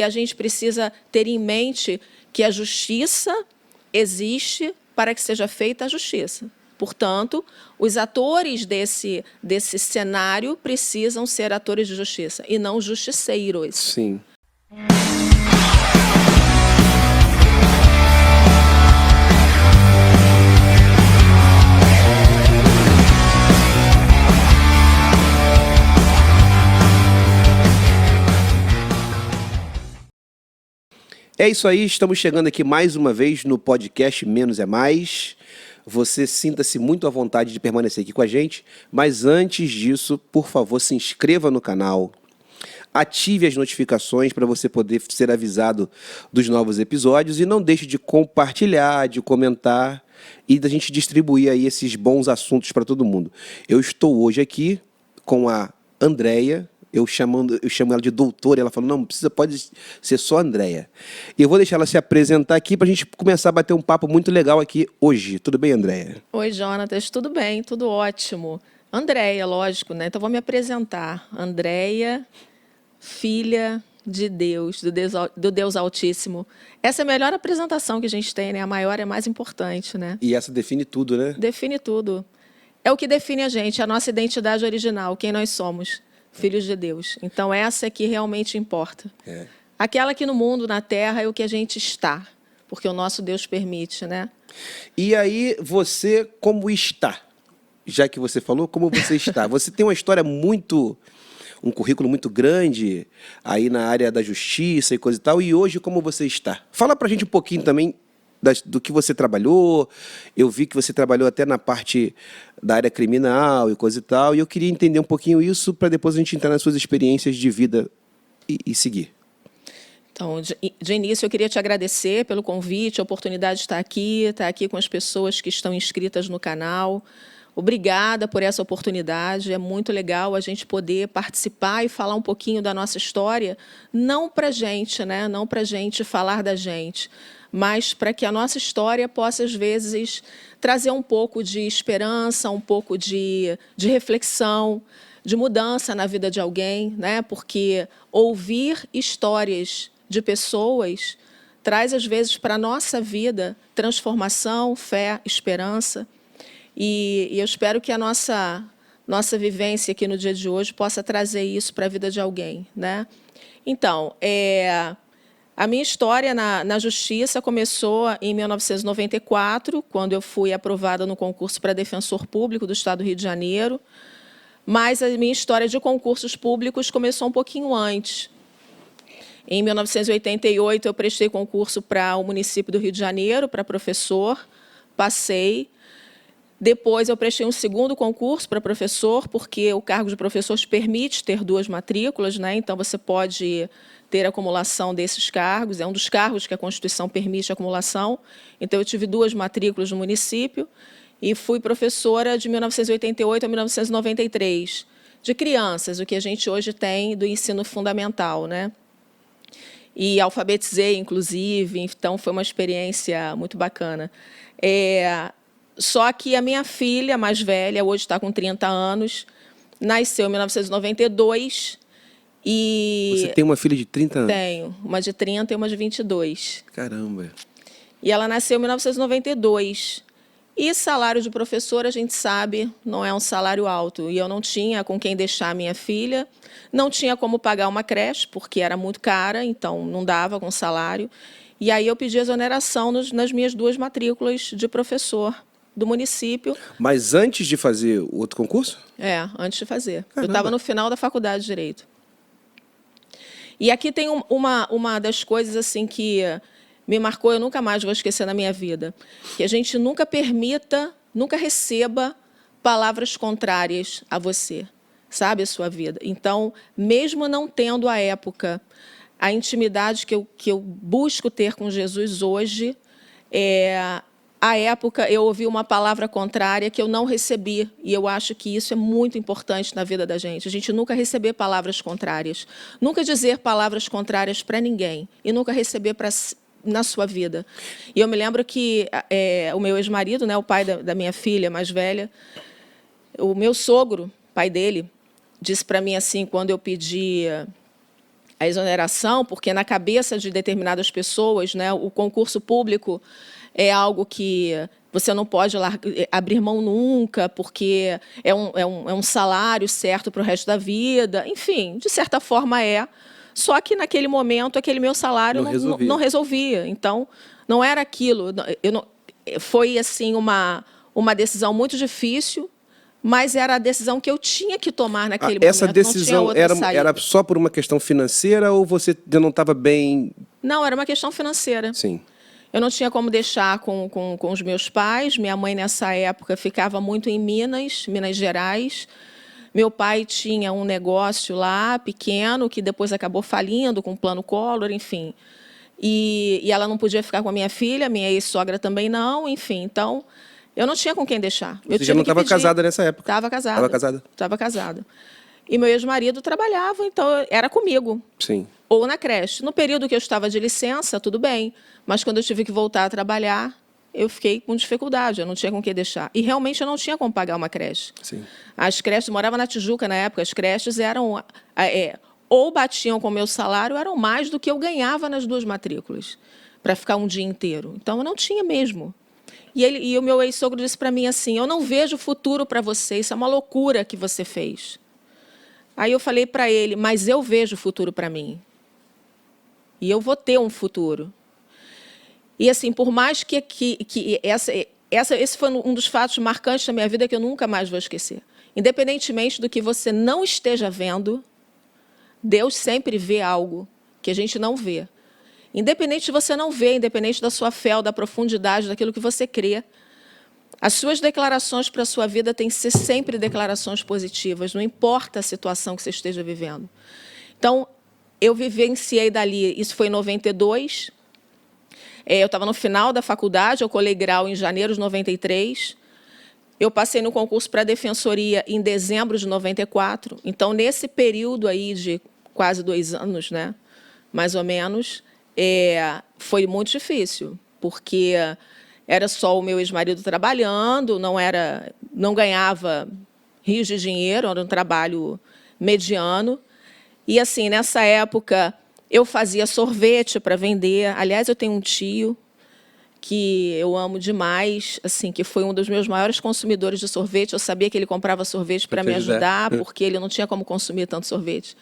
E a gente precisa ter em mente que a justiça existe para que seja feita a justiça. Portanto, os atores desse cenário precisam ser atores de justiça e não justiceiros. Sim. É isso aí, estamos chegando aqui mais uma vez no podcast Menos é Mais. Você sinta-se muito à vontade de permanecer aqui com a gente, mas antes disso, por favor, se inscreva no canal, ative as notificações para você poder ser avisado dos novos episódios e não deixe de compartilhar, de comentar e da gente distribuir aí esses bons assuntos para todo mundo. Eu estou hoje aqui com a Andréia. Eu chamo ela de doutora, ela falou, não precisa, pode ser só Andréia. E eu vou deixar ela se apresentar aqui para a gente começar a bater um papo muito legal aqui hoje. Tudo bem, Andréia? Oi, Jonatas, tudo bem, tudo ótimo. Andréia, lógico, né? Então vou me apresentar. Andréia, filha de Deus, do Deus Altíssimo. Essa é a melhor apresentação que a gente tem, né? A maior é a mais importante, né? E essa define tudo, né? Define tudo. É o que define a gente, a nossa identidade original, quem nós somos. Filhos de Deus. Então, essa é que realmente importa. Aquela que no mundo, na terra, é o que a gente está, porque o nosso Deus permite, né? E aí, você como está? Já que você falou, como você está? Você tem uma história um currículo muito grande aí na área da justiça e coisa e tal, e hoje como você está? Fala pra gente um pouquinho também do que você trabalhou. Eu vi que você trabalhou até na parte da área criminal e coisa e tal, e eu queria entender um pouquinho isso para depois a gente entrar nas suas experiências de vida e seguir. Então, de início, eu queria te agradecer pelo convite, a oportunidade de estar aqui com as pessoas que estão inscritas no canal. Obrigada por essa oportunidade, é muito legal a gente poder participar e falar um pouquinho da nossa história, não para a gente, né? Não para a gente falar da gente, mas para que a nossa história possa, às vezes, trazer um pouco de esperança, um pouco de reflexão, de mudança na vida de alguém, né? Porque ouvir histórias de pessoas traz, às vezes, para a nossa vida transformação, fé, esperança. E eu espero que a nossa vivência aqui no dia de hoje possa trazer isso para a vida de alguém, né? Então, a minha história na Justiça começou em 1994, quando eu fui aprovada no concurso para defensor público do Estado do Rio de Janeiro, mas a minha história de concursos públicos começou um pouquinho antes. Em 1988, eu prestei concurso para o município do Rio de Janeiro, para professor, passei. Depois, eu prestei um segundo concurso para professor, porque o cargo de professor te permite ter 2 matrículas, né? Então, você pode ter acumulação desses cargos, é um dos cargos que a Constituição permite a acumulação. Então, eu tive 2 matrículas no município e fui professora de 1988 a 1993, de crianças, o que a gente hoje tem do ensino fundamental, né? E alfabetizei, inclusive, então foi uma experiência muito bacana. Só que a minha filha mais velha, hoje está com 30 anos, nasceu em 1992 e... Você tem uma filha de 30 anos? Tenho, uma de 30 e uma de 22. Caramba! E ela nasceu em 1992. E salário de professor, a gente sabe, não é um salário alto. E eu não tinha com quem deixar a minha filha, não tinha como pagar uma creche, porque era muito cara, então não dava com salário. E aí eu pedi exoneração nas minhas 2 matrículas de professor do município. Mas antes de fazer o outro concurso? Antes de fazer. Caramba. Eu estava no final da faculdade de Direito. E aqui tem uma das coisas assim que me marcou, eu nunca mais vou esquecer na minha vida, que a gente nunca receba palavras contrárias a você, sabe, a sua vida. Então, mesmo não tendo à época a intimidade que eu busco ter com Jesus hoje, à época eu ouvi uma palavra contrária que eu não recebi, e eu acho que isso é muito importante na vida da gente. A gente nunca receber palavras contrárias, nunca dizer palavras contrárias para ninguém, e nunca receber na sua vida. E eu me lembro que o meu ex-marido, né, o pai da minha filha mais velha, o meu sogro, pai dele, disse para mim assim, quando eu pedi a exoneração, porque na cabeça de determinadas pessoas, né, o concurso público é algo que você não pode abrir mão nunca, porque é um salário certo para o resto da vida. Enfim, de certa forma é. Só que, naquele momento, aquele meu salário não resolvia. Então, não era aquilo. Foi assim, uma decisão muito difícil, mas era a decisão que eu tinha que tomar naquele momento. Essa decisão era só por uma questão financeira ou você não estava bem... Não, era uma questão financeira. Sim. Eu não tinha como deixar com os meus pais. Minha mãe, nessa época, ficava muito em Minas Gerais. Meu pai tinha um negócio lá, pequeno, que depois acabou falindo com o Plano Collor, enfim. E ela não podia ficar com a minha filha, minha ex-sogra também não, enfim. Então, eu não tinha com quem deixar. Você já não estava casada nessa época? Estava casada. Estava casada? Estava casada. E meu ex-marido trabalhava, então era comigo. Sim. Ou na creche. No período que eu estava de licença, tudo bem. Mas quando eu tive que voltar a trabalhar, eu fiquei com dificuldade, eu não tinha com quem deixar. E realmente eu não tinha como pagar uma creche. Sim. As creches, eu morava na Tijuca na época, as creches eram... ou batiam com o meu salário, eram mais do que eu ganhava nas 2 matrículas, para ficar um dia inteiro. Então, eu não tinha mesmo. E o meu ex-sogro disse para mim assim, eu não vejo futuro para você, isso é uma loucura que você fez. Aí eu falei para ele, mas eu vejo futuro para mim. E eu vou ter um futuro. E, assim, por mais que esse foi um dos fatos marcantes da minha vida que eu nunca mais vou esquecer. Independentemente do que você não esteja vendo, Deus sempre vê algo que a gente não vê. Independente de você não ver, independente da sua fé ou da profundidade daquilo que você crê, as suas declarações para a sua vida têm que ser sempre declarações positivas, não importa a situação que você esteja vivendo. Então, eu vivenciei dali, isso foi em 92, eu estava no final da faculdade, eu colei grau em janeiro de 93, eu passei no concurso para a Defensoria em dezembro de 94, então, nesse período aí de quase 2 anos, né, mais ou menos, foi muito difícil, porque era só o meu ex-marido trabalhando, não ganhava rios de dinheiro, era um trabalho mediano. E, assim, nessa época, eu fazia sorvete para vender. Aliás, eu tenho um tio que eu amo demais, assim, que foi um dos meus maiores consumidores de sorvete. Eu sabia que ele comprava sorvete para me ajudar, porque ele não tinha como consumir tanto sorvete.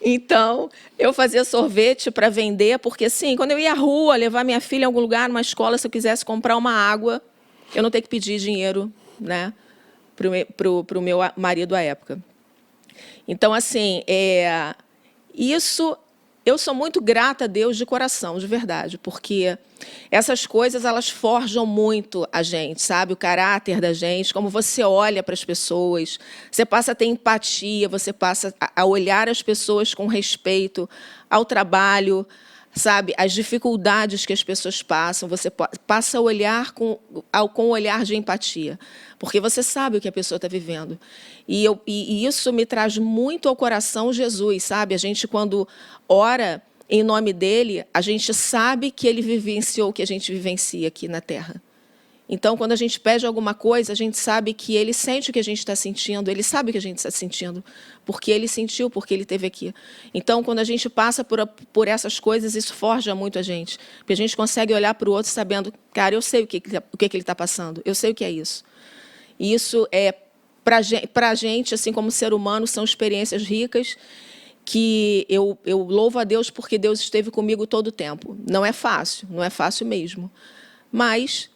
Então, eu fazia sorvete para vender, porque, assim, quando eu ia à rua, levar minha filha em algum lugar, numa escola, se eu quisesse comprar uma água, eu não ter que pedir dinheiro, né, para o meu marido à época. Então, assim, isso... Eu sou muito grata a Deus de coração, de verdade, porque essas coisas, elas forjam muito a gente, sabe? O caráter da gente, como você olha para as pessoas, você passa a ter empatia, você passa a olhar as pessoas com respeito ao trabalho, sabe? As dificuldades que as pessoas passam, você passa a olhar com um olhar de empatia, porque você sabe o que a pessoa está vivendo. E isso me traz muito ao coração Jesus, sabe? A gente, quando ora em nome dele, a gente sabe que ele vivenciou o que a gente vivencia aqui na Terra. Então, quando a gente pede alguma coisa, a gente sabe que ele sente o que a gente está sentindo, ele sabe o que a gente está sentindo, porque ele sentiu, porque ele esteve aqui. Então, quando a gente passa por essas coisas, isso forja muito a gente, porque a gente consegue olhar para o outro sabendo, cara, eu sei o que ele está passando, eu sei o que é isso. E isso, para a gente, assim como ser humano, são experiências ricas que eu louvo a Deus porque Deus esteve comigo todo o tempo. Não é fácil mesmo, mas...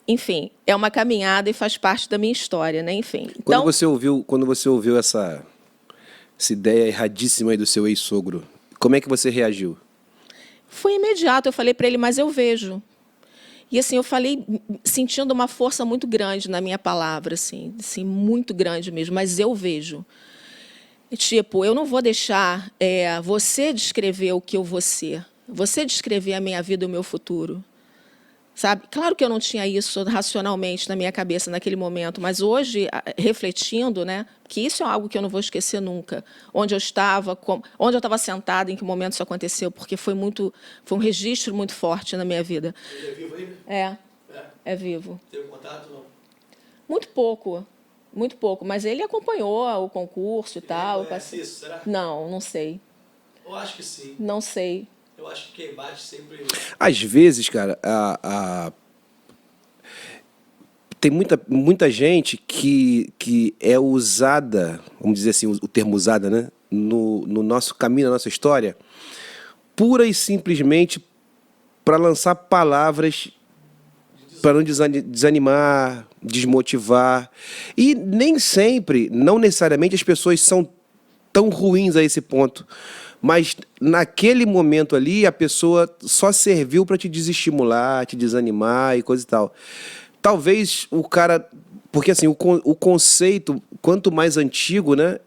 enfim, é uma caminhada e faz parte da minha história, né? Enfim. Então, quando você ouviu essa ideia erradíssima aí do seu ex-sogro, como é que você reagiu? Foi imediato. Eu falei para ele, mas eu vejo. E, assim, eu falei sentindo uma força muito grande na minha palavra, assim, muito grande mesmo, mas eu vejo. Tipo, eu não vou deixar você descrever o que eu vou ser, você descrever a minha vida e o meu futuro. Sabe? Claro que eu não tinha isso racionalmente na minha cabeça naquele momento, mas hoje, refletindo, né, que isso é algo que eu não vou esquecer nunca. Onde eu estava sentada, em que momento isso aconteceu, porque foi um registro muito forte na minha vida. Ele é vivo ainda? É vivo. Teve contato, não? Muito pouco. muito pouco. Mas ele acompanhou o concurso e tal. Eu Reconhece isso, será? Não sei. Eu acho que sim. Não sei. Eu acho que quem bate sempre... Às vezes, cara, tem muita gente que é usada, vamos dizer assim, o termo usada, né? No nosso caminho, na nossa história, pura e simplesmente para lançar palavras para não desanimar, desmotivar. E nem sempre, não necessariamente, as pessoas são tão ruins a esse ponto. Mas naquele momento ali, a pessoa só serviu para te desestimular, te desanimar e coisa e tal. Talvez o cara... Porque assim, o conceito, quanto mais antigo, né?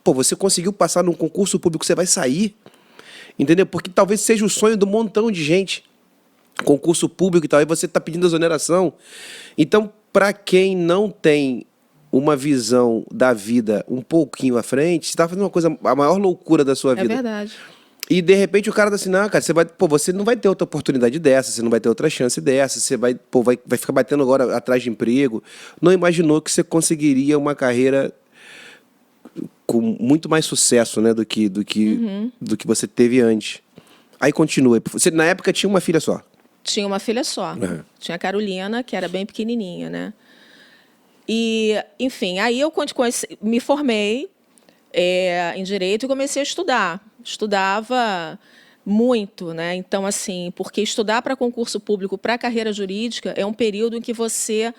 Pô, você conseguiu passar num concurso público, você vai sair. Entendeu? Porque talvez seja o sonho do montão de gente. Concurso público e tal, e você está pedindo exoneração. Então, para quem não tem uma visão da vida um pouquinho à frente, você está fazendo uma coisa, a maior loucura da sua vida. É verdade. E, de repente, o cara tá assim, não, cara, você não vai ter outra oportunidade dessa, você não vai ter outra chance dessa, você vai ficar batendo agora atrás de emprego. Não imaginou que você conseguiria uma carreira com muito mais sucesso, né, do que você teve antes. Aí continua. Você, na época, tinha uma filha só. Tinha uma filha só. Uhum. Tinha a Carolina, que era bem pequenininha, né? E, enfim, aí eu me formei em Direito e comecei a estudar. Estudava muito, né? Então, assim, porque estudar para concurso público, para carreira jurídica, é um período em que você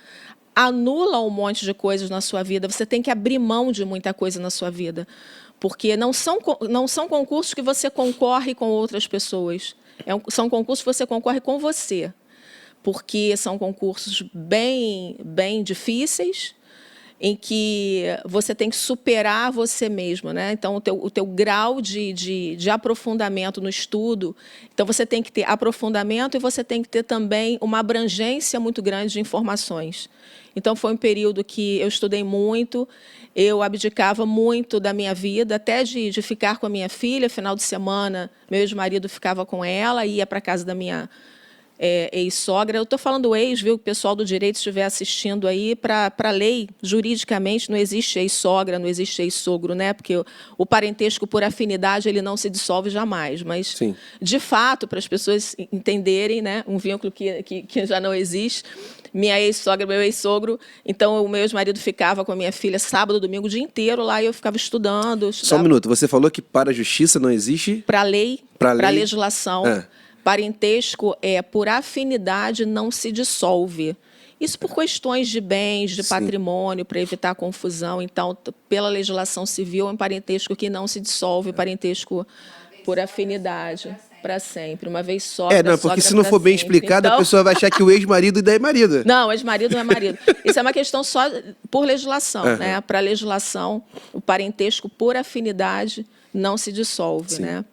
anula um monte de coisas na sua vida, você tem que abrir mão de muita coisa na sua vida, porque não são concursos que você concorre com outras pessoas. São concursos que você concorre com você, porque são concursos bem difíceis, em que você tem que superar você mesmo, né? Então, o teu grau de aprofundamento no estudo, então você tem que ter aprofundamento e você tem que ter também uma abrangência muito grande de informações. Então, foi um período que eu estudei muito, eu abdicava muito da minha vida, até de ficar com a minha filha. Final de semana, meu ex-marido ficava com ela, ia para a casa da minha ex-sogra. Eu estou falando ex, viu? O pessoal do direito estiver assistindo aí, para a lei, juridicamente, não existe ex-sogra, não existe ex-sogro, né? Porque o parentesco por afinidade ele não se dissolve jamais. Mas, sim, de fato, para as pessoas entenderem, né, um vínculo que já não existe, minha ex-sogra, meu ex-sogro, então o meu ex-marido ficava com a minha filha sábado, domingo, o dia inteiro lá, e eu ficava estudando. Só um minuto, você falou que para a justiça não existe? Para a lei, para a legislação. Ah. Parentesco por afinidade não se dissolve. Isso por questões de bens, de patrimônio, para evitar confusão. Então, pela legislação civil, é um parentesco que não se dissolve, parentesco por afinidade, para sempre. Uma vez só. Não, porque se não for bem explicado, então... a pessoa vai achar que o ex-marido ainda é marido. Não, ex-marido não é marido. Isso é uma questão só por legislação. Uhum. Né? Para a legislação, o parentesco por afinidade não se dissolve. Sim. Né?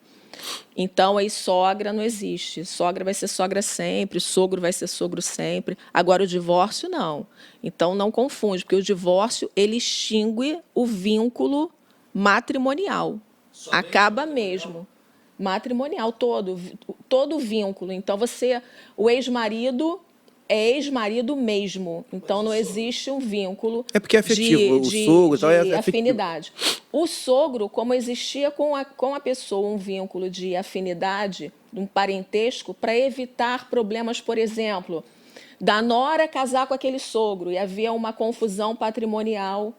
Então, aí sogra não existe. Sogra vai ser sogra sempre, sogro vai ser sogro sempre. Agora, o divórcio, não. Então, não confunde, porque o divórcio ele extingue o vínculo matrimonial. Acaba mesmo. Matrimonial, todo o vínculo. Então, o ex-marido é ex-marido mesmo. Então, não existe um vínculo porque é afetivo, o sogro e tal, é afinidade. O sogro, como existia com a pessoa um vínculo de afinidade, um parentesco, para evitar problemas, por exemplo, da nora casar com aquele sogro e havia uma confusão patrimonial,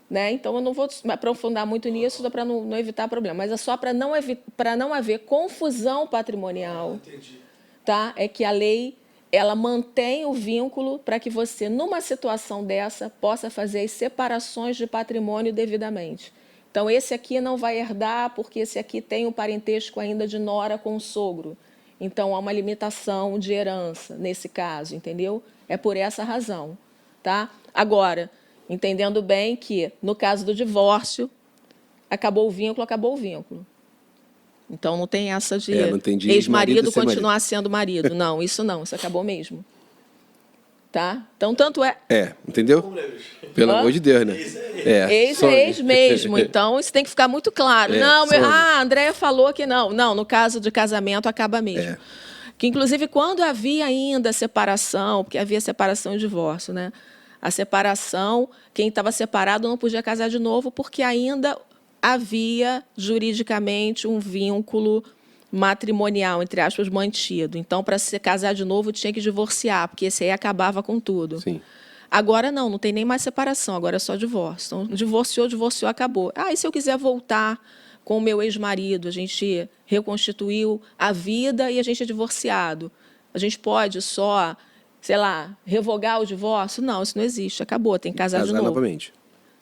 né? Então, eu não vou me aprofundar muito nisso para não evitar problema, mas é só para não haver confusão patrimonial. Entendi. Tá? É que a lei ela mantém o vínculo para que você, numa situação dessa, possa fazer as separações de patrimônio devidamente. Então, esse aqui não vai herdar porque esse aqui tem um parentesco ainda de nora com o sogro. Então, há uma limitação de herança nesse caso, entendeu? É por essa razão. Tá? Agora, entendendo bem que, no caso do divórcio, acabou o vínculo. Então, não tem essa de ex-marido continuar sendo marido. Não, isso acabou mesmo. Tá? Então, tanto é... entendeu? Pelo amor de Deus, né? Ex mesmo. Então, isso tem que ficar muito claro. A Andréia falou que não. Não, no caso de casamento, acaba mesmo. Que, inclusive, quando havia ainda separação, porque havia separação e divórcio, né? A separação, quem estava separado não podia casar de novo porque ainda havia juridicamente um vínculo matrimonial, entre aspas, mantido. Então, para se casar de novo, tinha que divorciar, porque esse aí acabava com tudo. Sim. Agora não tem nem mais separação, agora é só divórcio. Então, divorciou, acabou. E se eu quiser voltar com o meu ex-marido, a gente reconstituiu a vida e a gente é divorciado. A gente pode só, sei lá, revogar o divórcio? Não, isso não existe, acabou, tem que casar de novo. novamente.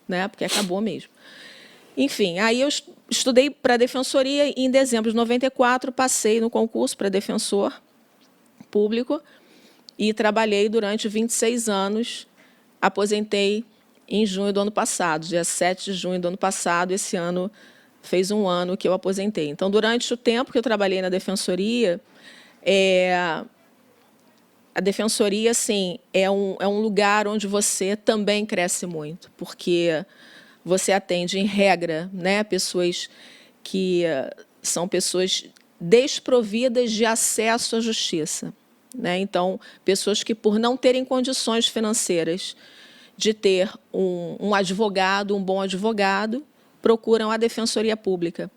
Né? Porque acabou mesmo. Enfim, aí eu estudei para a Defensoria e em dezembro de 94 passei no concurso para defensor público e trabalhei durante 26 anos. Aposentei em junho do ano passado, dia 7 de junho do ano passado. Esse ano fez um ano que eu aposentei. Então, durante o tempo que eu trabalhei na Defensoria, a Defensoria, assim, é um lugar onde você também cresce muito, porque você atende, em regra, né, pessoas que são pessoas desprovidas de acesso à justiça. Né? Então, pessoas que, por não terem condições financeiras de ter um advogado, um bom advogado, procuram a Defensoria Pública.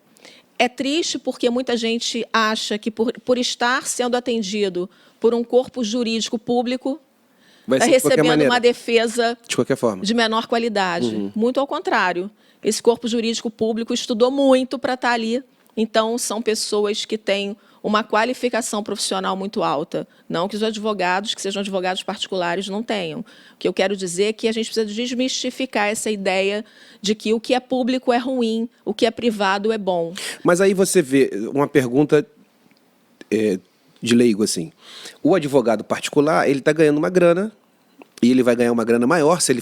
É triste porque muita gente acha que, por estar sendo atendido por um corpo jurídico público, está recebendo uma defesa de qualquer forma, de menor qualidade. Muito ao contrário. Esse corpo jurídico público estudou muito para estar ali. Então, são pessoas que têm uma qualificação profissional muito alta. Não que os advogados, que sejam advogados particulares, não tenham. O que eu quero dizer é que a gente precisa desmistificar essa ideia de que o que é público é ruim, o que é privado é bom. Mas aí você vê uma pergunta de leigo, assim. O advogado particular, ele está ganhando uma grana, e ele vai ganhar uma grana maior se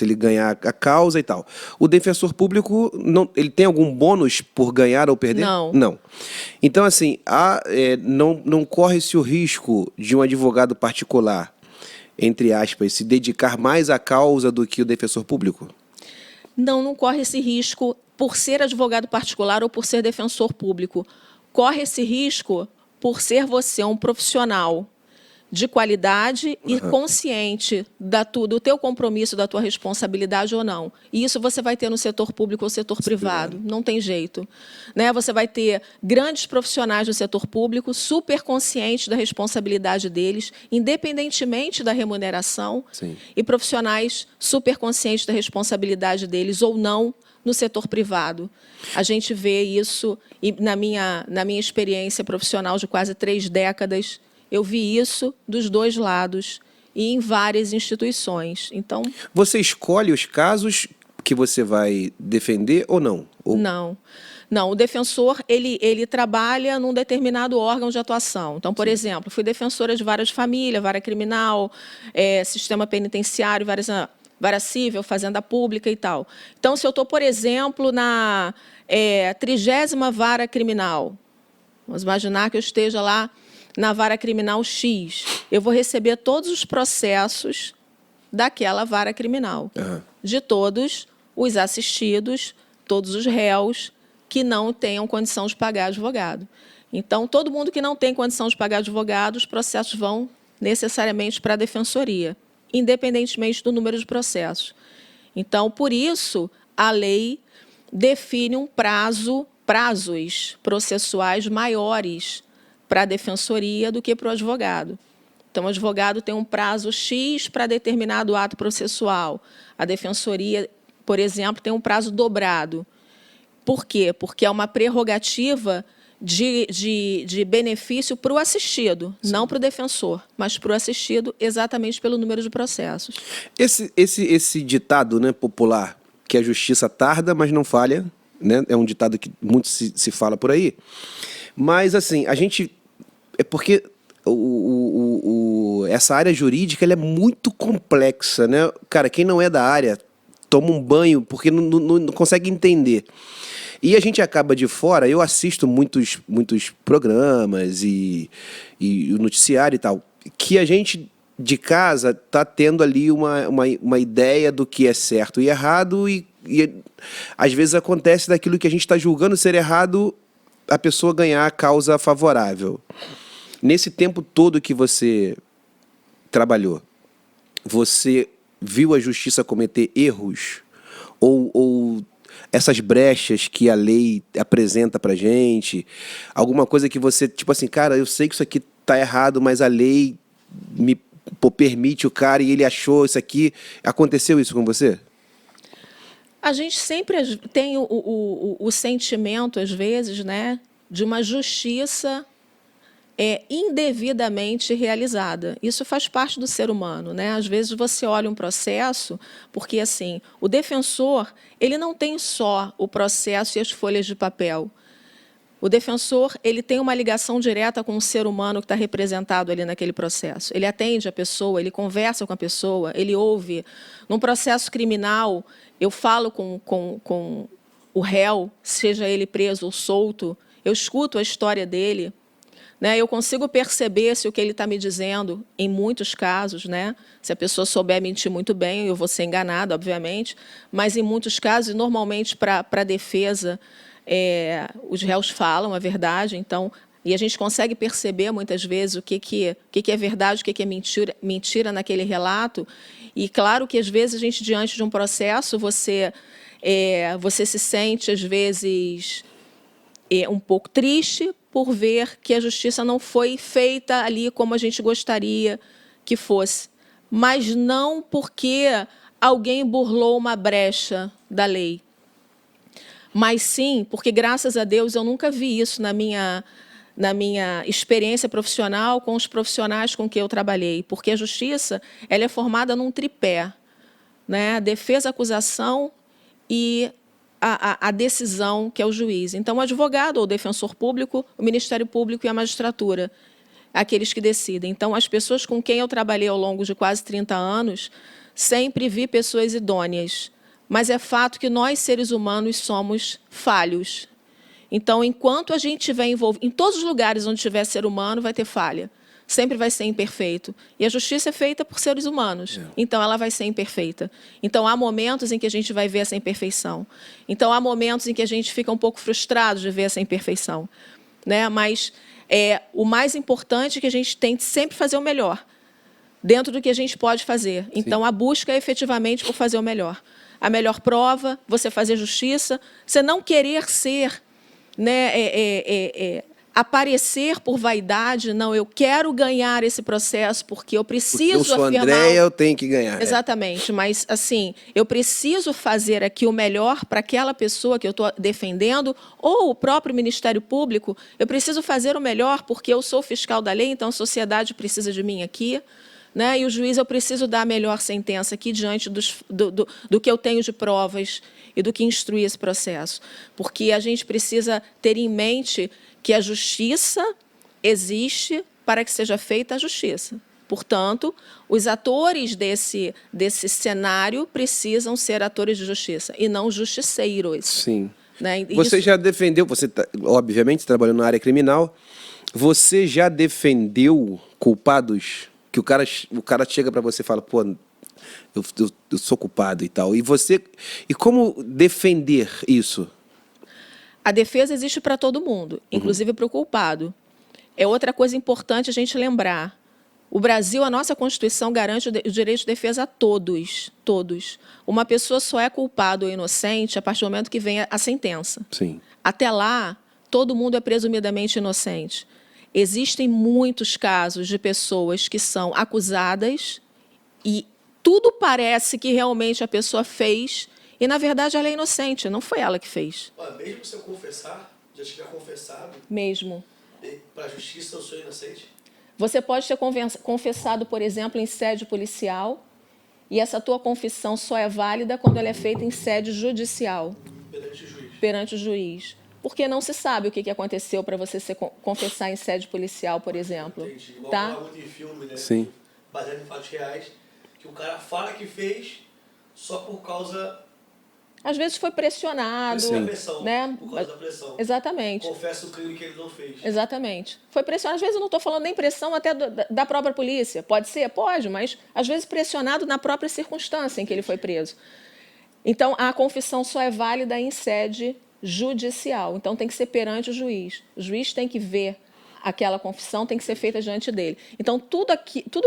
ele ganhar a causa e tal. O defensor público, ele tem algum bônus por ganhar ou perder? Não. Então, assim, não corre-se o risco de um advogado particular, entre aspas, se dedicar mais à causa do que o defensor público? Não corre esse risco por ser advogado particular ou por ser defensor público. Corre esse risco por ser você um profissional de qualidade e consciente do teu compromisso, da tua responsabilidade ou não. E isso você vai ter no setor público ou setor privado. Não tem jeito. Né? Você vai ter grandes profissionais do setor público, super conscientes da responsabilidade deles, independentemente da remuneração, Sim. e profissionais super conscientes da responsabilidade deles ou não no setor privado. A gente vê isso, e na minha experiência profissional de quase 3 décadas, eu vi isso dos dois lados e em várias instituições. Então, você escolhe os casos que você vai defender ou não? Não, o defensor ele trabalha num determinado órgão de atuação. Então, por exemplo, fui defensora de vara de família, vara criminal, sistema penitenciário, vara civil, fazenda pública e tal. Então, se eu estou, por exemplo, na 30ª vara criminal, vamos imaginar que eu esteja lá na vara criminal X, eu vou receber todos os processos daquela vara criminal, de todos os assistidos, todos os réus que não tenham condição de pagar advogado. Então, todo mundo que não tem condição de pagar advogado, os processos vão necessariamente para a defensoria, independentemente do número de processos. Então, por isso, a lei define prazos processuais maiores para a defensoria do que para o advogado. Então, o advogado tem um prazo X para determinado ato processual. A defensoria, por exemplo, tem um prazo dobrado. Por quê? Porque é uma prerrogativa de benefício para o assistido, não para o defensor, mas para o assistido exatamente pelo número de processos. Esse ditado, né, popular, que a justiça tarda, mas não falha, né, é um ditado que muito se fala por aí. Mas, assim, a gente... É porque essa área jurídica ela é muito complexa, né? Cara, quem não é da área toma um banho porque não consegue entender. E a gente acaba de fora, eu assisto muitos programas e o noticiário e tal, que a gente de casa está tendo ali uma ideia do que é certo e errado e às vezes acontece daquilo que a gente está julgando ser errado, a pessoa ganhar a causa favorável. Nesse tempo todo que você trabalhou, você viu a justiça cometer erros? Ou essas brechas que a lei apresenta pra gente? Alguma coisa que você, tipo assim, cara, eu sei que isso aqui tá errado, mas a lei me permite o cara e ele achou isso aqui. Aconteceu isso com você? A gente sempre tem o sentimento, às vezes, né, de uma justiça indevidamente realizada. Isso faz parte do ser humano, né? Às vezes você olha um processo, porque assim, o defensor, ele não tem só o processo e as folhas de papel. O defensor, ele tem uma ligação direta com o ser humano que está representado ali naquele processo. Ele atende a pessoa, ele conversa com a pessoa, ele ouve. Num processo criminal, eu falo com o réu, seja ele preso ou solto, eu escuto a história dele, né? Eu consigo perceber se o que ele está me dizendo, em muitos casos, né? Se a pessoa souber mentir muito bem, eu vou ser enganado, obviamente, mas em muitos casos, e normalmente para a defesa, os réus falam a verdade, então, e a gente consegue perceber muitas vezes o que é verdade, o que é mentira naquele relato. E claro que às vezes a gente, diante de um processo, você se sente às vezes um pouco triste por ver que a justiça não foi feita ali como a gente gostaria que fosse, mas não porque alguém burlou uma brecha da lei, mas sim porque, graças a Deus, eu nunca vi isso na minha experiência profissional com os profissionais com que eu trabalhei, porque a justiça ela é formada num tripé, né? Defesa, acusação e a decisão, que é o juiz. Então, o advogado ou o defensor público, o Ministério Público e a magistratura, aqueles que decidem. Então, as pessoas com quem eu trabalhei ao longo de quase 30 anos, sempre vi pessoas idôneas. Mas é fato que nós, seres humanos, somos falhos. Então, enquanto a gente estiver envolvido, em todos os lugares onde tiver ser humano, vai ter falha. Sempre vai ser imperfeito. E a justiça é feita por seres humanos. Então, ela vai ser imperfeita. Então, há momentos em que a gente vai ver essa imperfeição. Então, há momentos em que a gente fica um pouco frustrado de ver essa imperfeição, né? Mas o mais importante é que a gente tente sempre fazer o melhor, dentro do que a gente pode fazer. Então, a busca é efetivamente por fazer o melhor. A melhor prova, você fazer justiça, você não querer ser, né, aparecer por vaidade, não, eu quero ganhar esse processo porque eu preciso eu sou afirmar... Andréia, eu tenho que ganhar. Exatamente, mas assim, eu preciso fazer aqui o melhor para aquela pessoa que eu estou defendendo, ou o próprio Ministério Público, eu preciso fazer o melhor porque eu sou fiscal da lei, então a sociedade precisa de mim aqui, né? E o juiz, eu preciso dar a melhor sentença aqui diante do que eu tenho de provas e do que instruir esse processo. Porque a gente precisa ter em mente que a justiça existe para que seja feita a justiça. Portanto, os atores desse cenário precisam ser atores de justiça e não justiceiros. Sim. Né? Você já defendeu, você obviamente trabalhou na área criminal, você já defendeu culpados? Que o cara chega para você e fala, pô, eu sou culpado e tal. E como defender isso? A defesa existe para todo mundo, inclusive para o culpado. É outra coisa importante a gente lembrar. O Brasil, a nossa Constituição garante o direito de defesa a todos, todos. Uma pessoa só é culpada ou inocente a partir do momento que vem a sentença. Sim. Até lá, todo mundo é presumidamente inocente. Existem muitos casos de pessoas que são acusadas e tudo parece que realmente a pessoa fez e, na verdade, ela é inocente, não foi ela que fez. Mesmo se eu confessar, já tiver confessado, Mesmo. para a justiça eu sou inocente? Você pode ter confessado, por exemplo, em sede policial, e essa tua confissão só é válida quando ela é feita em sede judicial. Perante o juiz. Perante o juiz. Porque não se sabe o que aconteceu para você confessar em sede policial, por exemplo. Entendi. Igual Tá? muito em filme, né? Sim. Baseado em fatos reais, que o cara fala que fez só por causa... Às vezes foi pressionado. da pressão, né? por causa da pressão. Exatamente. Confessa o crime que ele não fez. Exatamente. Foi pressionado. Às vezes eu não estou falando nem pressão até da própria polícia. Pode ser? Pode, mas às vezes pressionado na própria circunstância em que ele foi preso. Então, a confissão só é válida em sede judicial. Então, tem que ser perante o juiz. O juiz tem que ver aquela confissão tem que ser feita diante dele. Então, tudo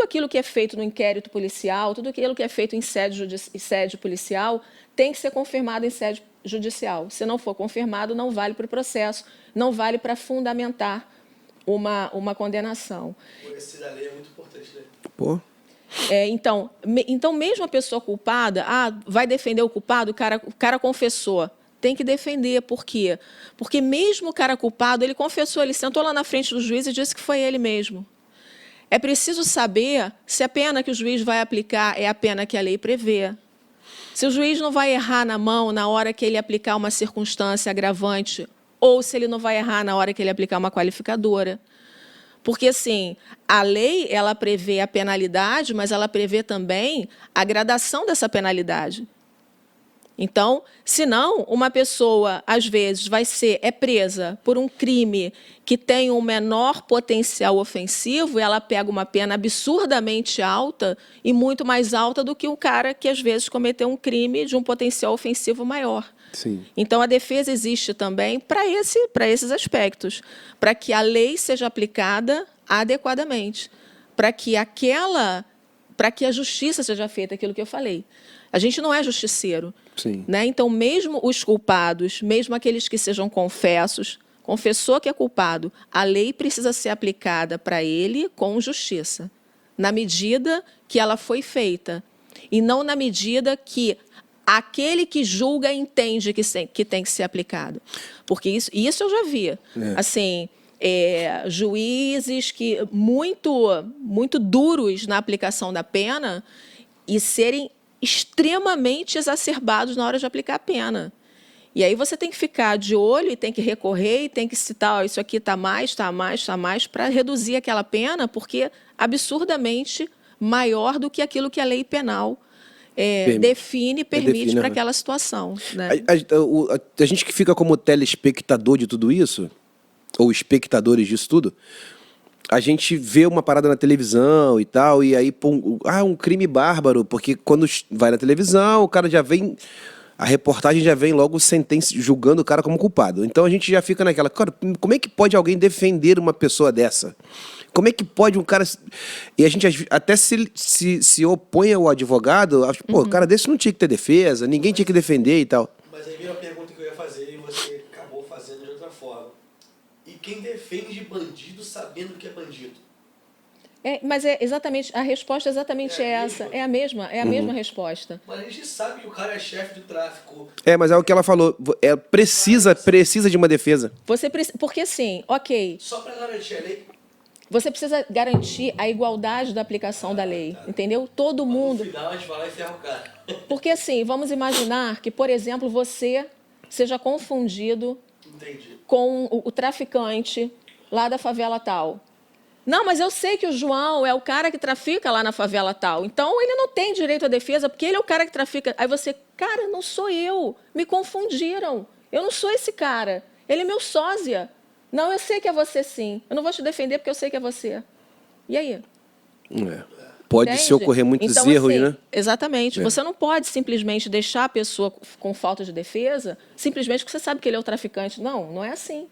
aquilo que é feito no inquérito policial, tudo aquilo que é feito em sede policial, tem que ser confirmado em sede judicial. Se não for confirmado, não vale para o processo, não vale para fundamentar uma condenação. Esse da lei é muito importante, né? Pô. Então, mesmo a pessoa culpada, vai defender o culpado, o cara confessou. Tem que defender. Por quê? Porque mesmo o cara culpado, ele confessou, ele sentou lá na frente do juiz e disse que foi ele mesmo. É preciso saber se a pena que o juiz vai aplicar é a pena que a lei prevê. Se o juiz não vai errar na mão na hora que ele aplicar uma circunstância agravante, ou se ele não vai errar na hora que ele aplicar uma qualificadora. Porque, assim, a lei, ela prevê a penalidade, mas ela prevê também a gradação dessa penalidade. Então, senão, uma pessoa, às vezes, é presa por um crime que tem um menor potencial ofensivo e ela pega uma pena absurdamente alta e muito mais alta do que o cara que, às vezes, cometeu um crime de um potencial ofensivo maior. Sim. Então, a defesa existe também para esses aspectos, para que a lei seja aplicada adequadamente, para que a justiça seja feita, aquilo que eu falei. A gente não é justiceiro. Sim. Né? Então, mesmo os culpados, mesmo aqueles que sejam confessos, confessou que é culpado, a lei precisa ser aplicada para ele com justiça, na medida que ela foi feita, e não na medida que aquele que julga entende que tem que ser aplicado. Porque isso eu já vi. Assim, juízes que muito duros na aplicação da pena e serem extremamente exacerbados na hora de aplicar a pena. E aí você tem que ficar de olho e tem que recorrer e tem que citar, isso aqui está mais, para reduzir aquela pena, porque é absurdamente maior do que aquilo que a lei penal permite para aquela situação. Né? A gente que fica como telespectador de tudo isso, ou espectadores disso tudo, a gente vê uma parada na televisão e tal, e aí, um crime bárbaro, porque quando vai na televisão, o cara já vem, a reportagem já vem logo julgando o cara como culpado. Então a gente já fica naquela, cara, como é que pode alguém defender uma pessoa dessa? Como é que pode um cara... E a gente até se opõe ao advogado, pô, o cara desse não tinha que ter defesa, ninguém tinha que defender e tal. Mas aí veio a pergunta que eu ia fazer e você acabou fazendo de outra forma. E quem defende bandido sabendo que é bandido? Mas a resposta é exatamente essa. É a mesma resposta. Mas a gente sabe que o cara é chefe do tráfico. Mas é o que ela falou. Precisa de uma defesa. Porque assim, ok. Só para garantir a lei. Você precisa garantir a igualdade da aplicação da lei, entendeu? Todo mundo. No final a gente vai lá e ferra o cara. Porque assim, vamos imaginar que, por exemplo, você seja confundido com o traficante lá da favela tal. Não, mas eu sei que o João é o cara que trafica lá na favela tal. Então, ele não tem direito à defesa, porque ele é o cara que trafica. Aí você, cara, não sou eu. Me confundiram. Eu não sou esse cara. Ele é meu sósia. Não, eu sei que é você sim. Eu não vou te defender porque eu sei que é você. E aí? Pode se ocorrer muitos erros, assim, né? Exatamente. Você não pode simplesmente deixar a pessoa com falta de defesa, simplesmente porque você sabe que ele é o traficante. Não, não é assim.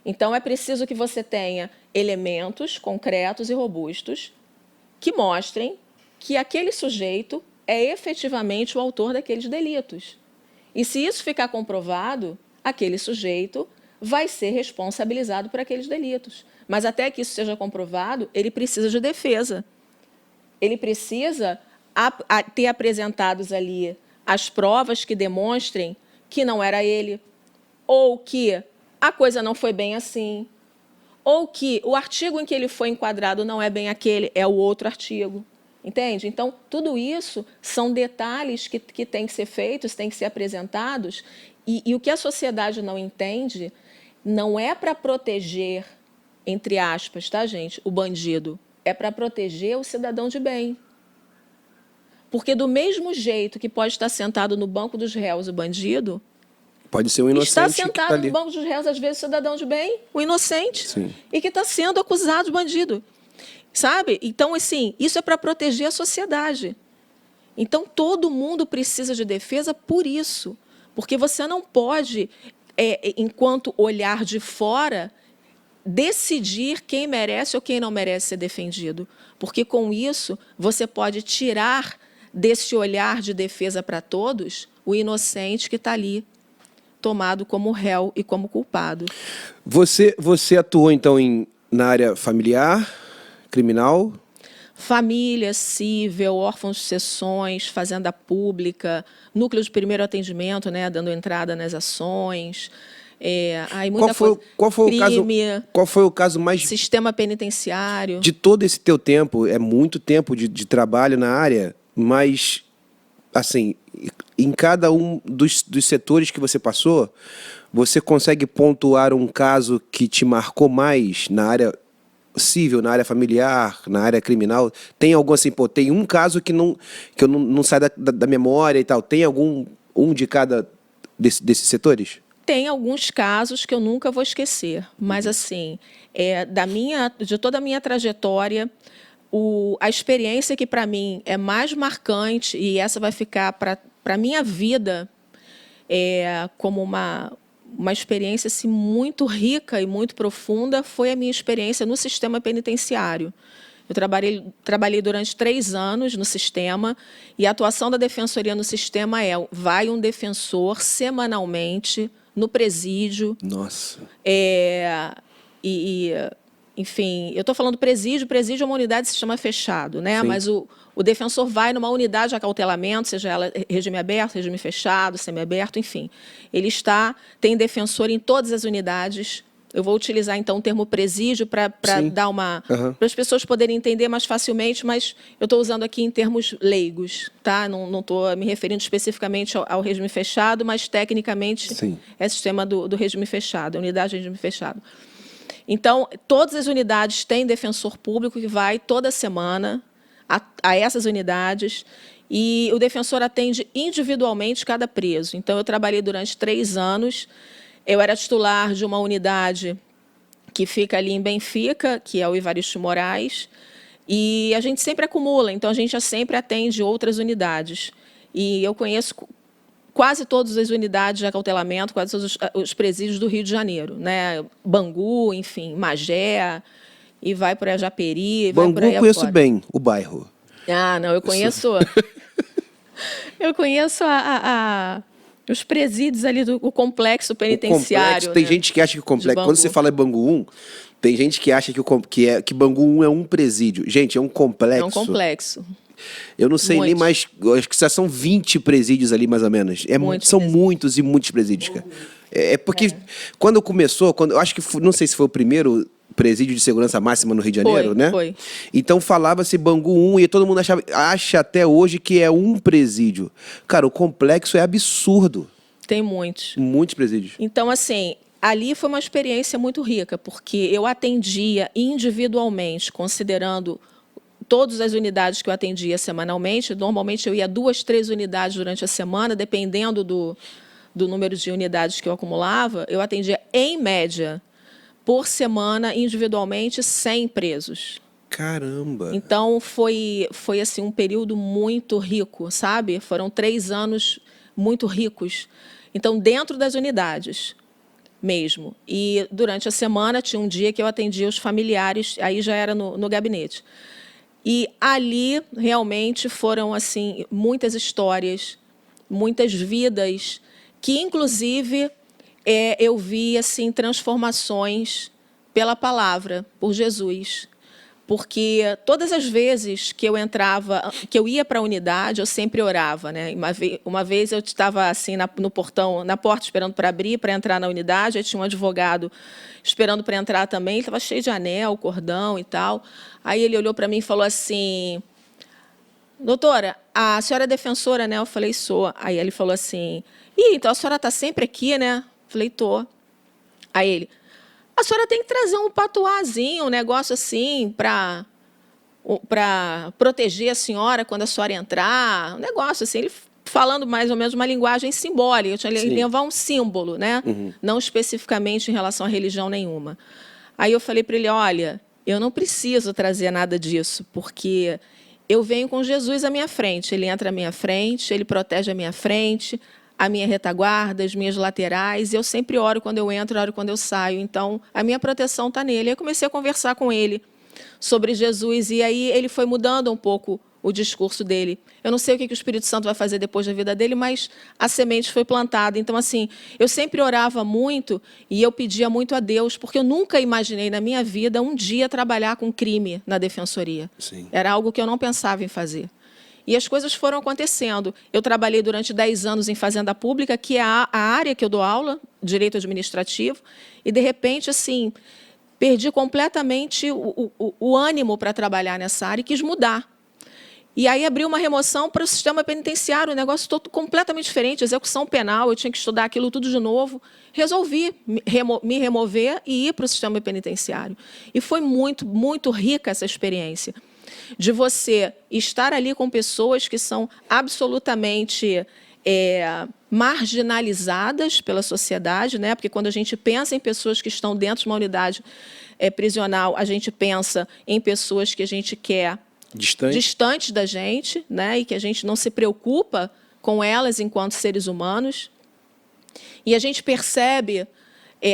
Então, é preciso que você tenha elementos concretos e robustos que mostrem que aquele sujeito é efetivamente o autor daqueles delitos. E se isso ficar comprovado, aquele sujeito vai ser responsabilizado por aqueles delitos. Mas até que isso seja comprovado, ele precisa de defesa. Ele precisa ter apresentados ali as provas que demonstrem que não era ele, ou que a coisa não foi bem assim, ou que o artigo em que ele foi enquadrado não é bem aquele, é o outro artigo. Entende? Então, tudo isso são detalhes que têm que ser feitos, têm que ser apresentados, e o que a sociedade não entende não é para proteger, entre aspas, tá, gente, o bandido, é para proteger o cidadão de bem. Porque do mesmo jeito que pode estar sentado no banco dos réus o bandido, pode ser um inocente está que sentado tá ali. no banco dos réus, às vezes, o cidadão de bem, o inocente, Sim. e que está sendo acusado de bandido. Sabe? Então, assim, isso é para proteger a sociedade. Então, todo mundo precisa de defesa por isso. Porque você não pode, enquanto olhar de fora, decidir quem merece ou quem não merece ser defendido. Porque, com isso, você pode tirar desse olhar de defesa para todos o inocente que está ali, tomado como réu e como culpado. Você atuou, então, na área familiar, criminal? Família, cível, órfãos de sessões, fazenda pública, núcleo de primeiro atendimento, né, dando entrada nas ações. Aí muita coisa. Qual foi o caso mais... Sistema penitenciário. De todo esse teu tempo, é muito tempo de trabalho na área, mas, assim, em cada um dos setores que você passou, você consegue pontuar um caso que te marcou mais na área civil, na área familiar, na área criminal? Tem algum assim, tem um caso que eu não sai da memória e tal. Tem algum de cada desses setores? Tem alguns casos que eu nunca vou esquecer, mas assim, de toda a minha trajetória, a experiência que para mim é mais marcante, e essa vai ficar para a minha vida como uma experiência assim, muito rica e muito profunda, foi a minha experiência no sistema penitenciário. Eu trabalhei durante 3 anos no sistema, e a atuação da defensoria no sistema vai um defensor semanalmente no presídio. Nossa. Enfim, eu estou falando presídio é uma unidade de sistema fechado, né? Sim. Mas o defensor vai numa unidade de acautelamento, seja ela regime aberto, regime fechado, semiaberto, enfim. Ele tem defensor em todas as unidades. Eu vou utilizar, então, o termo presídio para dar para as pessoas poderem entender mais facilmente, mas eu estou usando aqui em termos leigos, tá? Não estou me referindo especificamente ao regime fechado, mas, tecnicamente, Sim, é sistema do regime fechado, unidade de regime fechado. Então, todas as unidades têm defensor público que vai toda semana a essas unidades, e o defensor atende individualmente cada preso. Então, eu trabalhei durante 3 anos. Eu era titular de uma unidade que fica ali em Benfica, que é o Evaristo Moraes, e a gente sempre acumula, então a gente já sempre atende outras unidades. E eu conheço quase todas as unidades de acautelamento, quase todos os presídios do Rio de Janeiro, né? Bangu, enfim, Magé, e vai por Ajaperi, vai por aí Bangu eu conheço afora. bem, o bairro. Não, eu conheço... eu conheço os presídios ali do complexo penitenciário. Tem né? gente que acha que o complexo... Quando você fala Bangu 1, tem gente que acha que Bangu 1 é um presídio. Gente, é um complexo. É um complexo. Eu não sei nem mais... Acho que já são 20 presídios ali, mais ou menos. São muitos e muitos presídios, cara. Porque quando começou... eu acho que não sei se foi o primeiro presídio de segurança máxima no Rio de Janeiro, né? Foi. Então falava-se Bangu 1 e todo mundo acha até hoje que é um presídio. Cara, o complexo é absurdo. Tem muitos. Muitos presídios. Então, assim, ali foi uma experiência muito rica, porque eu atendia individualmente, considerando todas as unidades que eu atendia semanalmente. Normalmente eu ia 2, 3 unidades durante a semana, dependendo do número de unidades que eu acumulava. Eu atendia, em média, por semana, individualmente, 100 presos. Caramba! Então, foi assim, um período muito rico, sabe? Foram 3 anos muito ricos. Então, dentro das unidades mesmo. E, durante a semana, tinha um dia que eu atendia os familiares, aí já era no gabinete. E ali, realmente, foram assim, muitas histórias, muitas vidas, que, inclusive... eu vi assim, transformações pela palavra, por Jesus. Porque todas as vezes que eu ia para a unidade, eu sempre orava, né? Uma vez eu estava assim no portão, na porta, esperando para abrir, para entrar na unidade, aí tinha um advogado esperando para entrar também, ele estava cheio de anel, cordão e tal. Aí ele olhou para mim e falou assim: doutora, a senhora é defensora, né? Eu falei, sou. Aí ele falou assim: então a senhora está sempre aqui, né? Falei, tô. Aí ele: a senhora tem que trazer um patuazinho, um negócio assim, para proteger a senhora quando a senhora entrar. Um negócio assim, ele falando mais ou menos uma linguagem simbólica. Eu tinha que levar um símbolo, né? Não especificamente em relação à religião nenhuma. Aí eu falei para ele: olha, eu não preciso trazer nada disso, porque eu venho com Jesus à minha frente. Ele entra à minha frente, ele protege à minha frente. a minha retaguarda, as minhas laterais, e eu sempre oro quando eu entro, oro quando eu saio. Então, a minha proteção está nele. Aí eu comecei a conversar com ele sobre Jesus, e aí ele foi mudando um pouco o discurso dele. Eu não sei o que o Espírito Santo vai fazer depois da vida dele, mas a semente foi plantada. Então, assim, eu sempre orava muito e eu pedia muito a Deus, porque eu nunca imaginei na minha vida um dia trabalhar com crime na defensoria. Sim. Era algo que eu não pensava em fazer. E as coisas foram acontecendo. Eu trabalhei durante 10 anos em fazenda pública, que é a área que eu dou aula, direito administrativo, e, de repente, assim, perdi completamente o ânimo para trabalhar nessa área e quis mudar. E aí abriu uma remoção para o sistema penitenciário, um negócio todo completamente diferente, execução penal, eu tinha que estudar aquilo tudo de novo. Resolvi me remover e ir para o sistema penitenciário. E foi muito, muito rica essa experiência de você estar ali com pessoas que são absolutamente marginalizadas pela sociedade, né? Porque quando a gente pensa em pessoas que estão dentro de uma unidade prisional, a gente pensa em pessoas que a gente quer distantes da gente, né? E que a gente não se preocupa com elas enquanto seres humanos. E a gente percebe,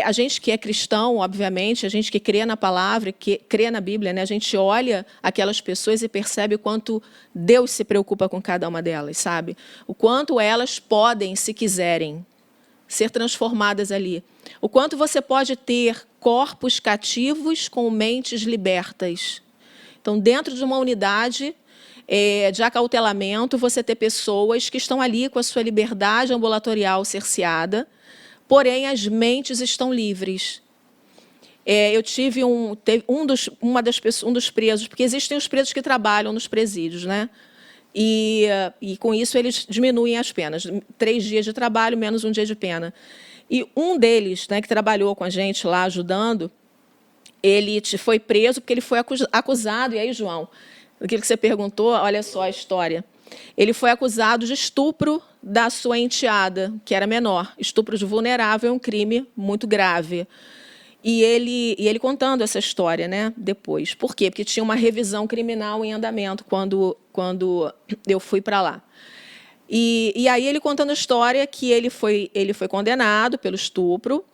a gente que é cristão, obviamente, a gente que crê na palavra, que crê na Bíblia, né? A gente olha aquelas pessoas e percebe o quanto Deus se preocupa com cada uma delas, sabe? O quanto elas podem, se quiserem, ser transformadas ali. O quanto você pode ter corpos cativos com mentes libertas. Então, dentro de uma unidade de acautelamento, você ter pessoas que estão ali com a sua liberdade ambulatorial cerceada, porém, as mentes estão livres. Eu tive um dos presos, porque existem os presos que trabalham nos presídios, né? E com isso, eles diminuem as penas. 3 dias de trabalho, menos 1 dia de pena. E um deles, né, que trabalhou com a gente lá, ajudando, ele foi preso porque ele foi acusado, e aí, João, aquilo que você perguntou, olha só a história. Ele foi acusado de estupro da sua enteada, que era menor. Estupro de vulnerável é um crime muito grave. E ele contando essa história, né, depois. Por quê? Porque tinha uma revisão criminal em andamento quando eu fui para lá. E aí ele contando a história que ele foi condenado pelo estupro.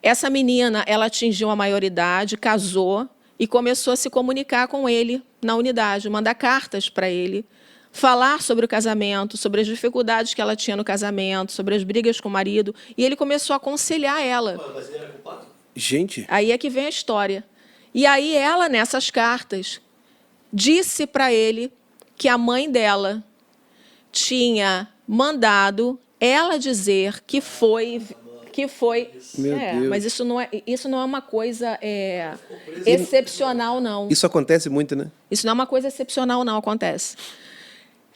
Essa menina, ela atingiu a maioridade, casou e começou a se comunicar com ele na unidade, mandar cartas para ele, falar sobre o casamento, sobre as dificuldades que ela tinha no casamento, sobre as brigas com o marido, e ele começou a aconselhar ela. Mas ele era culpado? Gente. Aí é que vem a história. E aí ela, nessas cartas, disse para ele que a mãe dela tinha mandado ela dizer que foi Meu Deus. mas isso não é uma coisa excepcional, não. Isso acontece muito, né? Isso não é uma coisa excepcional, não acontece.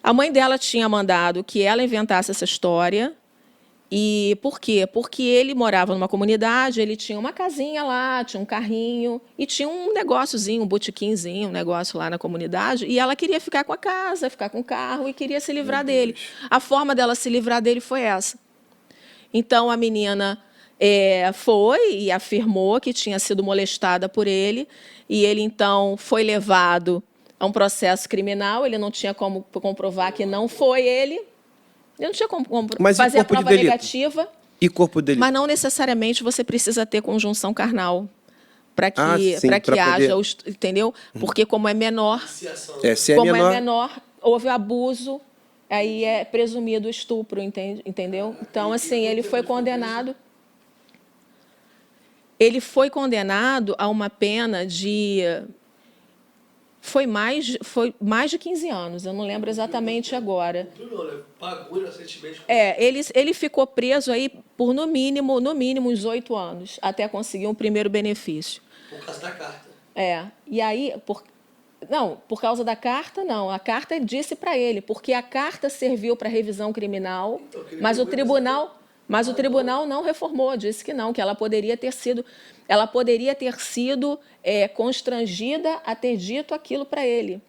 A mãe dela tinha mandado que ela inventasse essa história. E por quê? Porque ele morava numa comunidade, ele tinha uma casinha lá, tinha um carrinho e tinha um negóciozinho, um botequinzinho, um negócio lá na comunidade, e ela queria ficar com a casa, ficar com o carro e queria se livrar dele. A forma dela se livrar dele foi essa. Então, a menina foi e afirmou que tinha sido molestada por ele, e ele, então, foi levado a um processo criminal. Ele não tinha como comprovar que não foi ele. Ele não tinha como fazer a prova negativa. E corpo dele? Mas não necessariamente você precisa ter conjunção carnal para que, haja, entendeu? Porque como é menor, como é menor, houve abuso, aí é presumido estupro, entendeu? Então, assim, ele foi condenado. Ele foi condenado a uma pena de... Foi mais de 15 anos, eu não lembro exatamente agora. Pagou recentemente. Ele ficou preso aí por, no mínimo, uns 8 anos, até conseguir um primeiro benefício. Por causa da carta. E aí... Não, por causa da carta, não. A carta disse para ele, porque a carta serviu para revisão criminal, mas o tribunal não reformou, disse que não, que ela poderia ter sido constrangida a ter dito aquilo para ele.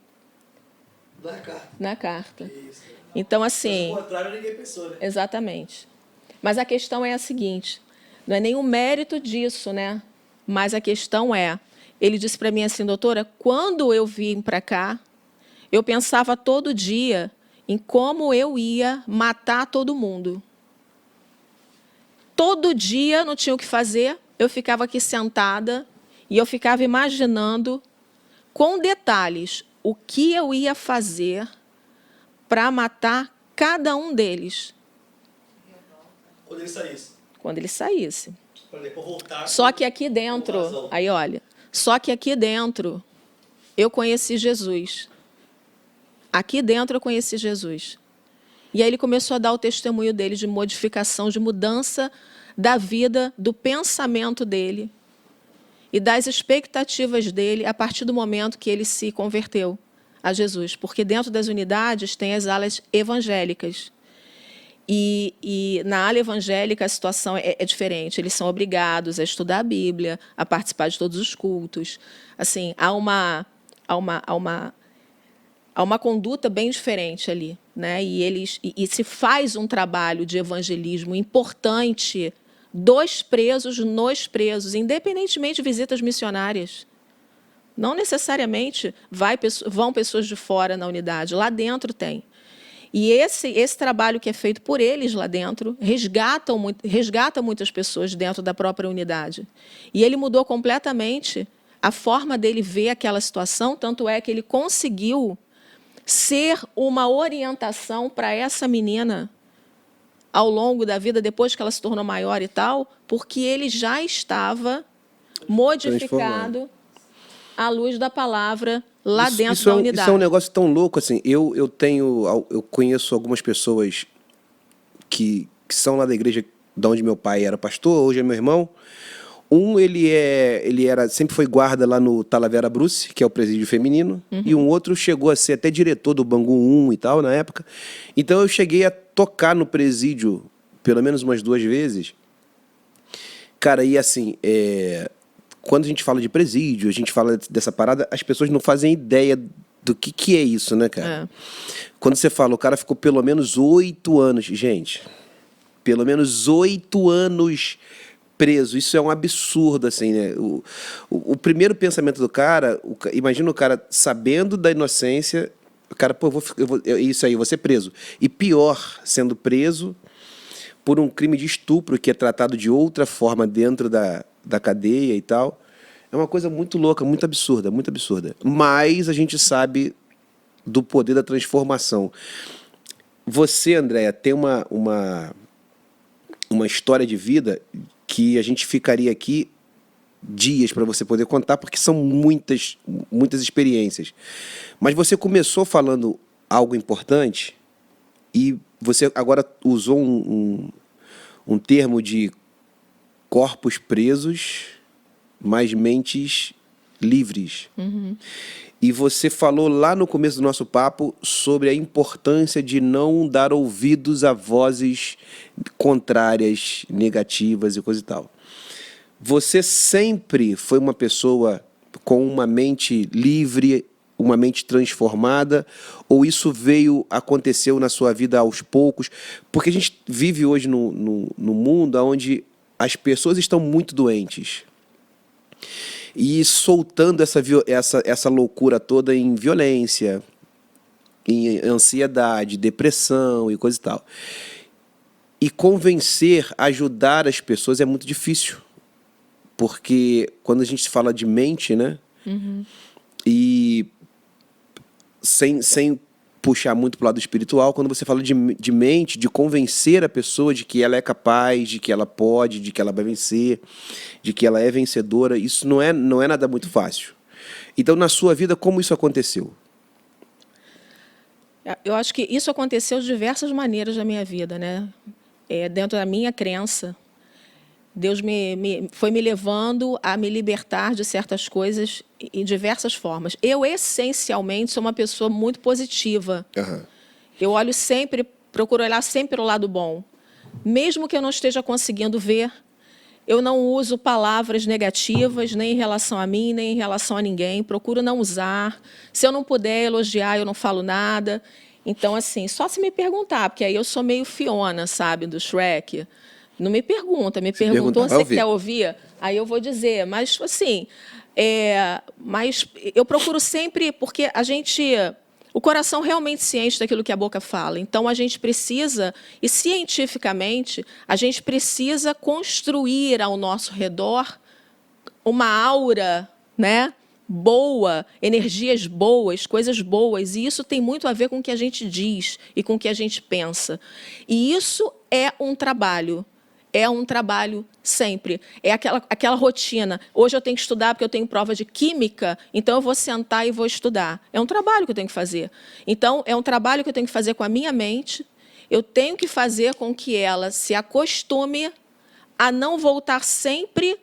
Na carta. Isso. Então, assim... Mas, ao contrário, ninguém pensou, né? Exatamente. Mas a questão é a seguinte, não é nem o mérito disso, né? Mas a questão é... Ele disse para mim assim, doutora, quando eu vim para cá, eu pensava todo dia em como eu ia matar todo mundo. Todo dia não tinha o que fazer, eu ficava aqui sentada e eu ficava imaginando com detalhes o que eu ia fazer para matar cada um deles Quando ele saísse. quando ele saísse. Para depois voltar. Só que aqui com dentro, razão. aí olha, só que aqui dentro eu conheci Jesus. Aqui dentro eu conheci Jesus. E aí ele começou a dar o testemunho dele de modificação, de mudança da vida, do pensamento dele e das expectativas dele a partir do momento que ele se converteu a Jesus. Porque dentro das unidades tem as alas evangélicas. E na ala evangélica a situação é diferente. Eles são obrigados a estudar a Bíblia, a participar de todos os cultos. Assim, há uma conduta bem diferente ali, né? E se faz um trabalho de evangelismo importante dos presos nos presos, independentemente de visitas missionárias. Não necessariamente vão pessoas de fora na unidade, lá dentro tem. E esse trabalho que é feito por eles lá dentro resgata muitas pessoas dentro da própria unidade. E ele mudou completamente a forma dele ver aquela situação, tanto é que ele conseguiu ser uma orientação para essa menina ao longo da vida, depois que ela se tornou maior e tal, porque ele já estava modificado à luz da palavra lá dentro da unidade. Isso é um negócio tão louco, assim. Eu conheço algumas pessoas que são lá da igreja de onde meu pai era pastor, hoje é meu irmão. Ele sempre foi guarda lá no Talavera Bruce, que é o presídio feminino, e um outro chegou a ser até diretor do Bangu 1 e tal, na época. Então eu cheguei a tocar no presídio pelo menos umas 2 vezes. Cara, e assim, quando a gente fala de presídio, a gente fala dessa parada, as pessoas não fazem ideia do que é isso, né, cara? Quando você fala, o cara ficou pelo menos 8 anos, gente, pelo menos 8 anos preso. Isso é um absurdo, assim, né? O primeiro pensamento do cara, imagina o cara sabendo da inocência, o cara, pô, isso aí, eu vou ser preso. E pior, sendo preso por um crime de estupro, que é tratado de outra forma dentro da cadeia e tal. É uma coisa muito louca, muito absurda, muito absurda. Mas a gente sabe do poder da transformação. Você, Andréia, tem uma história de vida que a gente ficaria aqui dias para você poder contar, porque são muitas experiências. Mas você começou falando algo importante e você agora usou um termo de corpos presos, mas mentes livres. E você falou lá no começo do nosso papo sobre a importância de não dar ouvidos a vozes contrárias, negativas e coisa e tal. Você sempre foi uma pessoa com uma mente livre, uma mente transformada, ou isso aconteceu na sua vida aos poucos? Porque a gente vive hoje no mundo onde as pessoas estão muito doentes e soltando essa loucura toda em violência, em ansiedade, depressão e coisa e tal. E convencer, ajudar as pessoas é muito difícil. Porque quando a gente fala de mente, né? E sem puxar muito para o lado espiritual, quando você fala de mente, de convencer a pessoa de que ela é capaz, de que ela pode, de que ela vai vencer, de que ela é vencedora, isso não é nada muito fácil. Então, na sua vida, como isso aconteceu? Eu acho que isso aconteceu de diversas maneiras na minha vida, né? Dentro da minha crença, Deus foi me levando a me libertar de certas coisas em diversas formas. Eu, essencialmente, sou uma pessoa muito positiva. Eu procuro olhar sempre o lado bom. Mesmo que eu não esteja conseguindo ver, eu não uso palavras negativas, nem em relação a mim, nem em relação a ninguém. Procuro não usar. Se eu não puder elogiar, eu não falo nada. Então, assim, só se me perguntar, porque aí eu sou meio Fiona, sabe, do Shrek. Não me pergunta, me perguntou, você quer ouvir? Aí eu vou dizer, mas assim, mas eu procuro sempre, porque o coração realmente ciente daquilo que a boca fala. Então, a gente precisa, e cientificamente, a gente precisa construir ao nosso redor uma aura, né, boa, energias boas, coisas boas. E isso tem muito a ver com o que a gente diz e com o que a gente pensa. E isso é um trabalho. É um trabalho sempre. É aquela rotina. Hoje eu tenho que estudar porque eu tenho prova de química, então eu vou sentar e vou estudar. É um trabalho que eu tenho que fazer. Então, é um trabalho que eu tenho que fazer com a minha mente. Eu tenho que fazer com que ela se acostume a não voltar sempre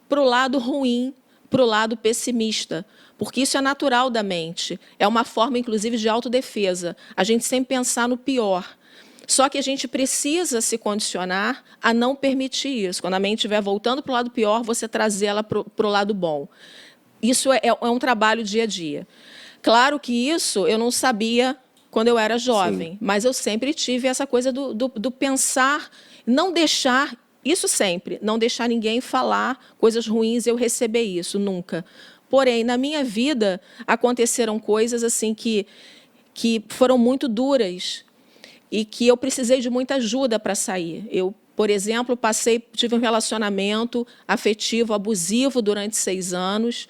para o lado ruim, para o lado pessimista, porque isso é natural da mente. É uma forma, inclusive, de autodefesa. A gente sempre pensar no pior. Só que a gente precisa se condicionar a não permitir isso. Quando a mente estiver voltando para o lado pior, você trazer ela para o lado bom. Isso é um trabalho dia a dia. Claro que isso eu não sabia quando eu era jovem, sim, mas eu sempre tive essa coisa do pensar, não deixar, isso sempre, não deixar ninguém falar coisas ruins e eu receber isso, nunca. Porém, na minha vida, aconteceram coisas assim que foram muito duras, e que eu precisei de muita ajuda para sair. Eu, por exemplo, tive um relacionamento afetivo abusivo durante 6 anos,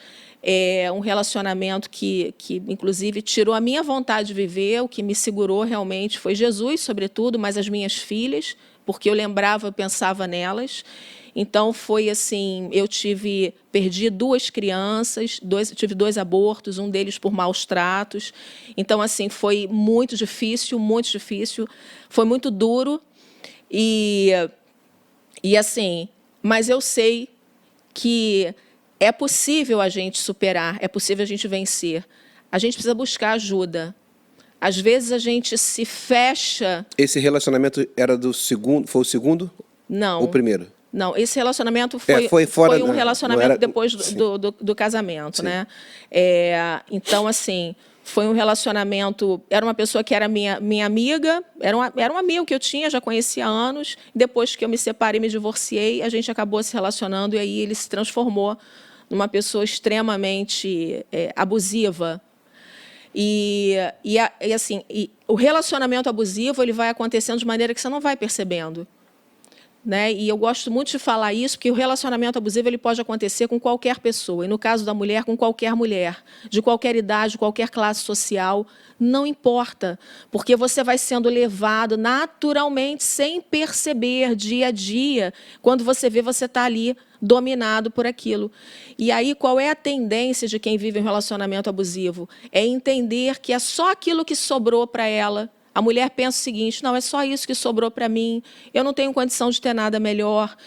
um relacionamento que, inclusive, tirou a minha vontade de viver, o que me segurou realmente foi Jesus, sobretudo, mas as minhas filhas, porque eu lembrava, eu pensava nelas. Então, foi assim, perdi 2 crianças, tive 2 abortos, um deles por maus tratos. Então, assim, foi muito difícil, foi muito duro. E assim, mas eu sei que é possível a gente superar, é possível a gente vencer. A gente precisa buscar ajuda. Às vezes, a gente se fecha... Esse relacionamento era do segundo, foi o segundo? Não. Ou o primeiro? Não, esse relacionamento foi um relacionamento era, depois do casamento, né? Então, assim, foi um relacionamento... Era uma pessoa que era minha amiga, era um amigo que eu tinha, já conhecia há anos. Depois que eu me separei, me divorciei, a gente acabou se relacionando e aí ele se transformou numa pessoa extremamente abusiva. Assim, o relacionamento abusivo ele vai acontecendo de maneira que você não vai percebendo. Né? E eu gosto muito de falar isso, porque o relacionamento abusivo ele pode acontecer com qualquer pessoa. E, no caso da mulher, com qualquer mulher, de qualquer idade, de qualquer classe social, não importa. Porque você vai sendo levado naturalmente, sem perceber, dia a dia. Quando você vê, você está ali dominado por aquilo. E aí, qual é a tendência de quem vive um relacionamento abusivo? É entender que é só aquilo que sobrou para ela. A mulher pensa o seguinte, não, é só isso que sobrou para mim, eu não tenho condição de ter nada melhor,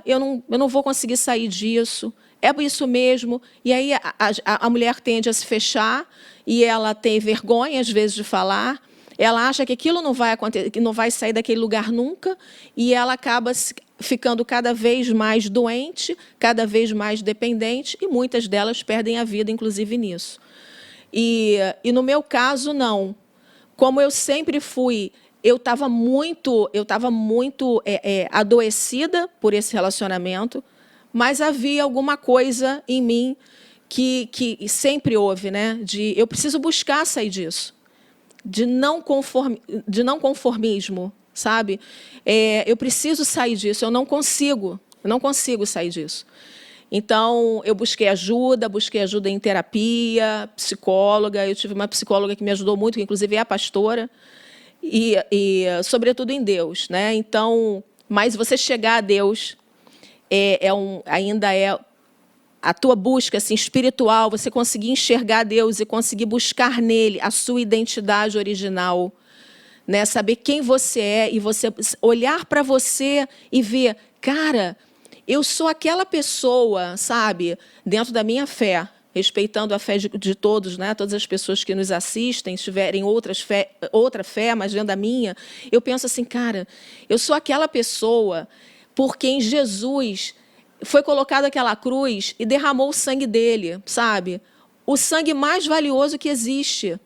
eu não vou conseguir sair disso, é isso mesmo. E aí a mulher tende a se fechar e ela tem vergonha, às vezes, de falar, ela acha que aquilo não vai acontecer, que não vai sair daquele lugar nunca, e ela acaba ficando cada vez mais doente, cada vez mais dependente, e muitas delas perdem a vida, inclusive, nisso. E no meu caso, não. Como eu sempre fui, eu estava muito adoecida por esse relacionamento, mas havia alguma coisa em mim que sempre houve, né? Eu preciso buscar sair disso, de não conformismo, sabe? Eu preciso sair disso, eu não consigo sair disso. Então, eu busquei ajuda em terapia, psicóloga. Eu tive uma psicóloga que me ajudou muito, que inclusive é a pastora, e sobretudo em Deus, né? Então, mas você chegar a Deus ainda é a tua busca assim, espiritual, você conseguir enxergar Deus e conseguir buscar nele a sua identidade original, né? Saber quem você é e você olhar para você e ver, cara, eu sou aquela pessoa, sabe, dentro da minha fé, respeitando a fé de todos, né? Todas as pessoas que nos assistem, se tiverem outra fé, mas dentro da minha, eu penso assim, cara, eu sou aquela pessoa por quem Jesus foi colocado aquela cruz e derramou o sangue dele, sabe? O sangue mais valioso que existe.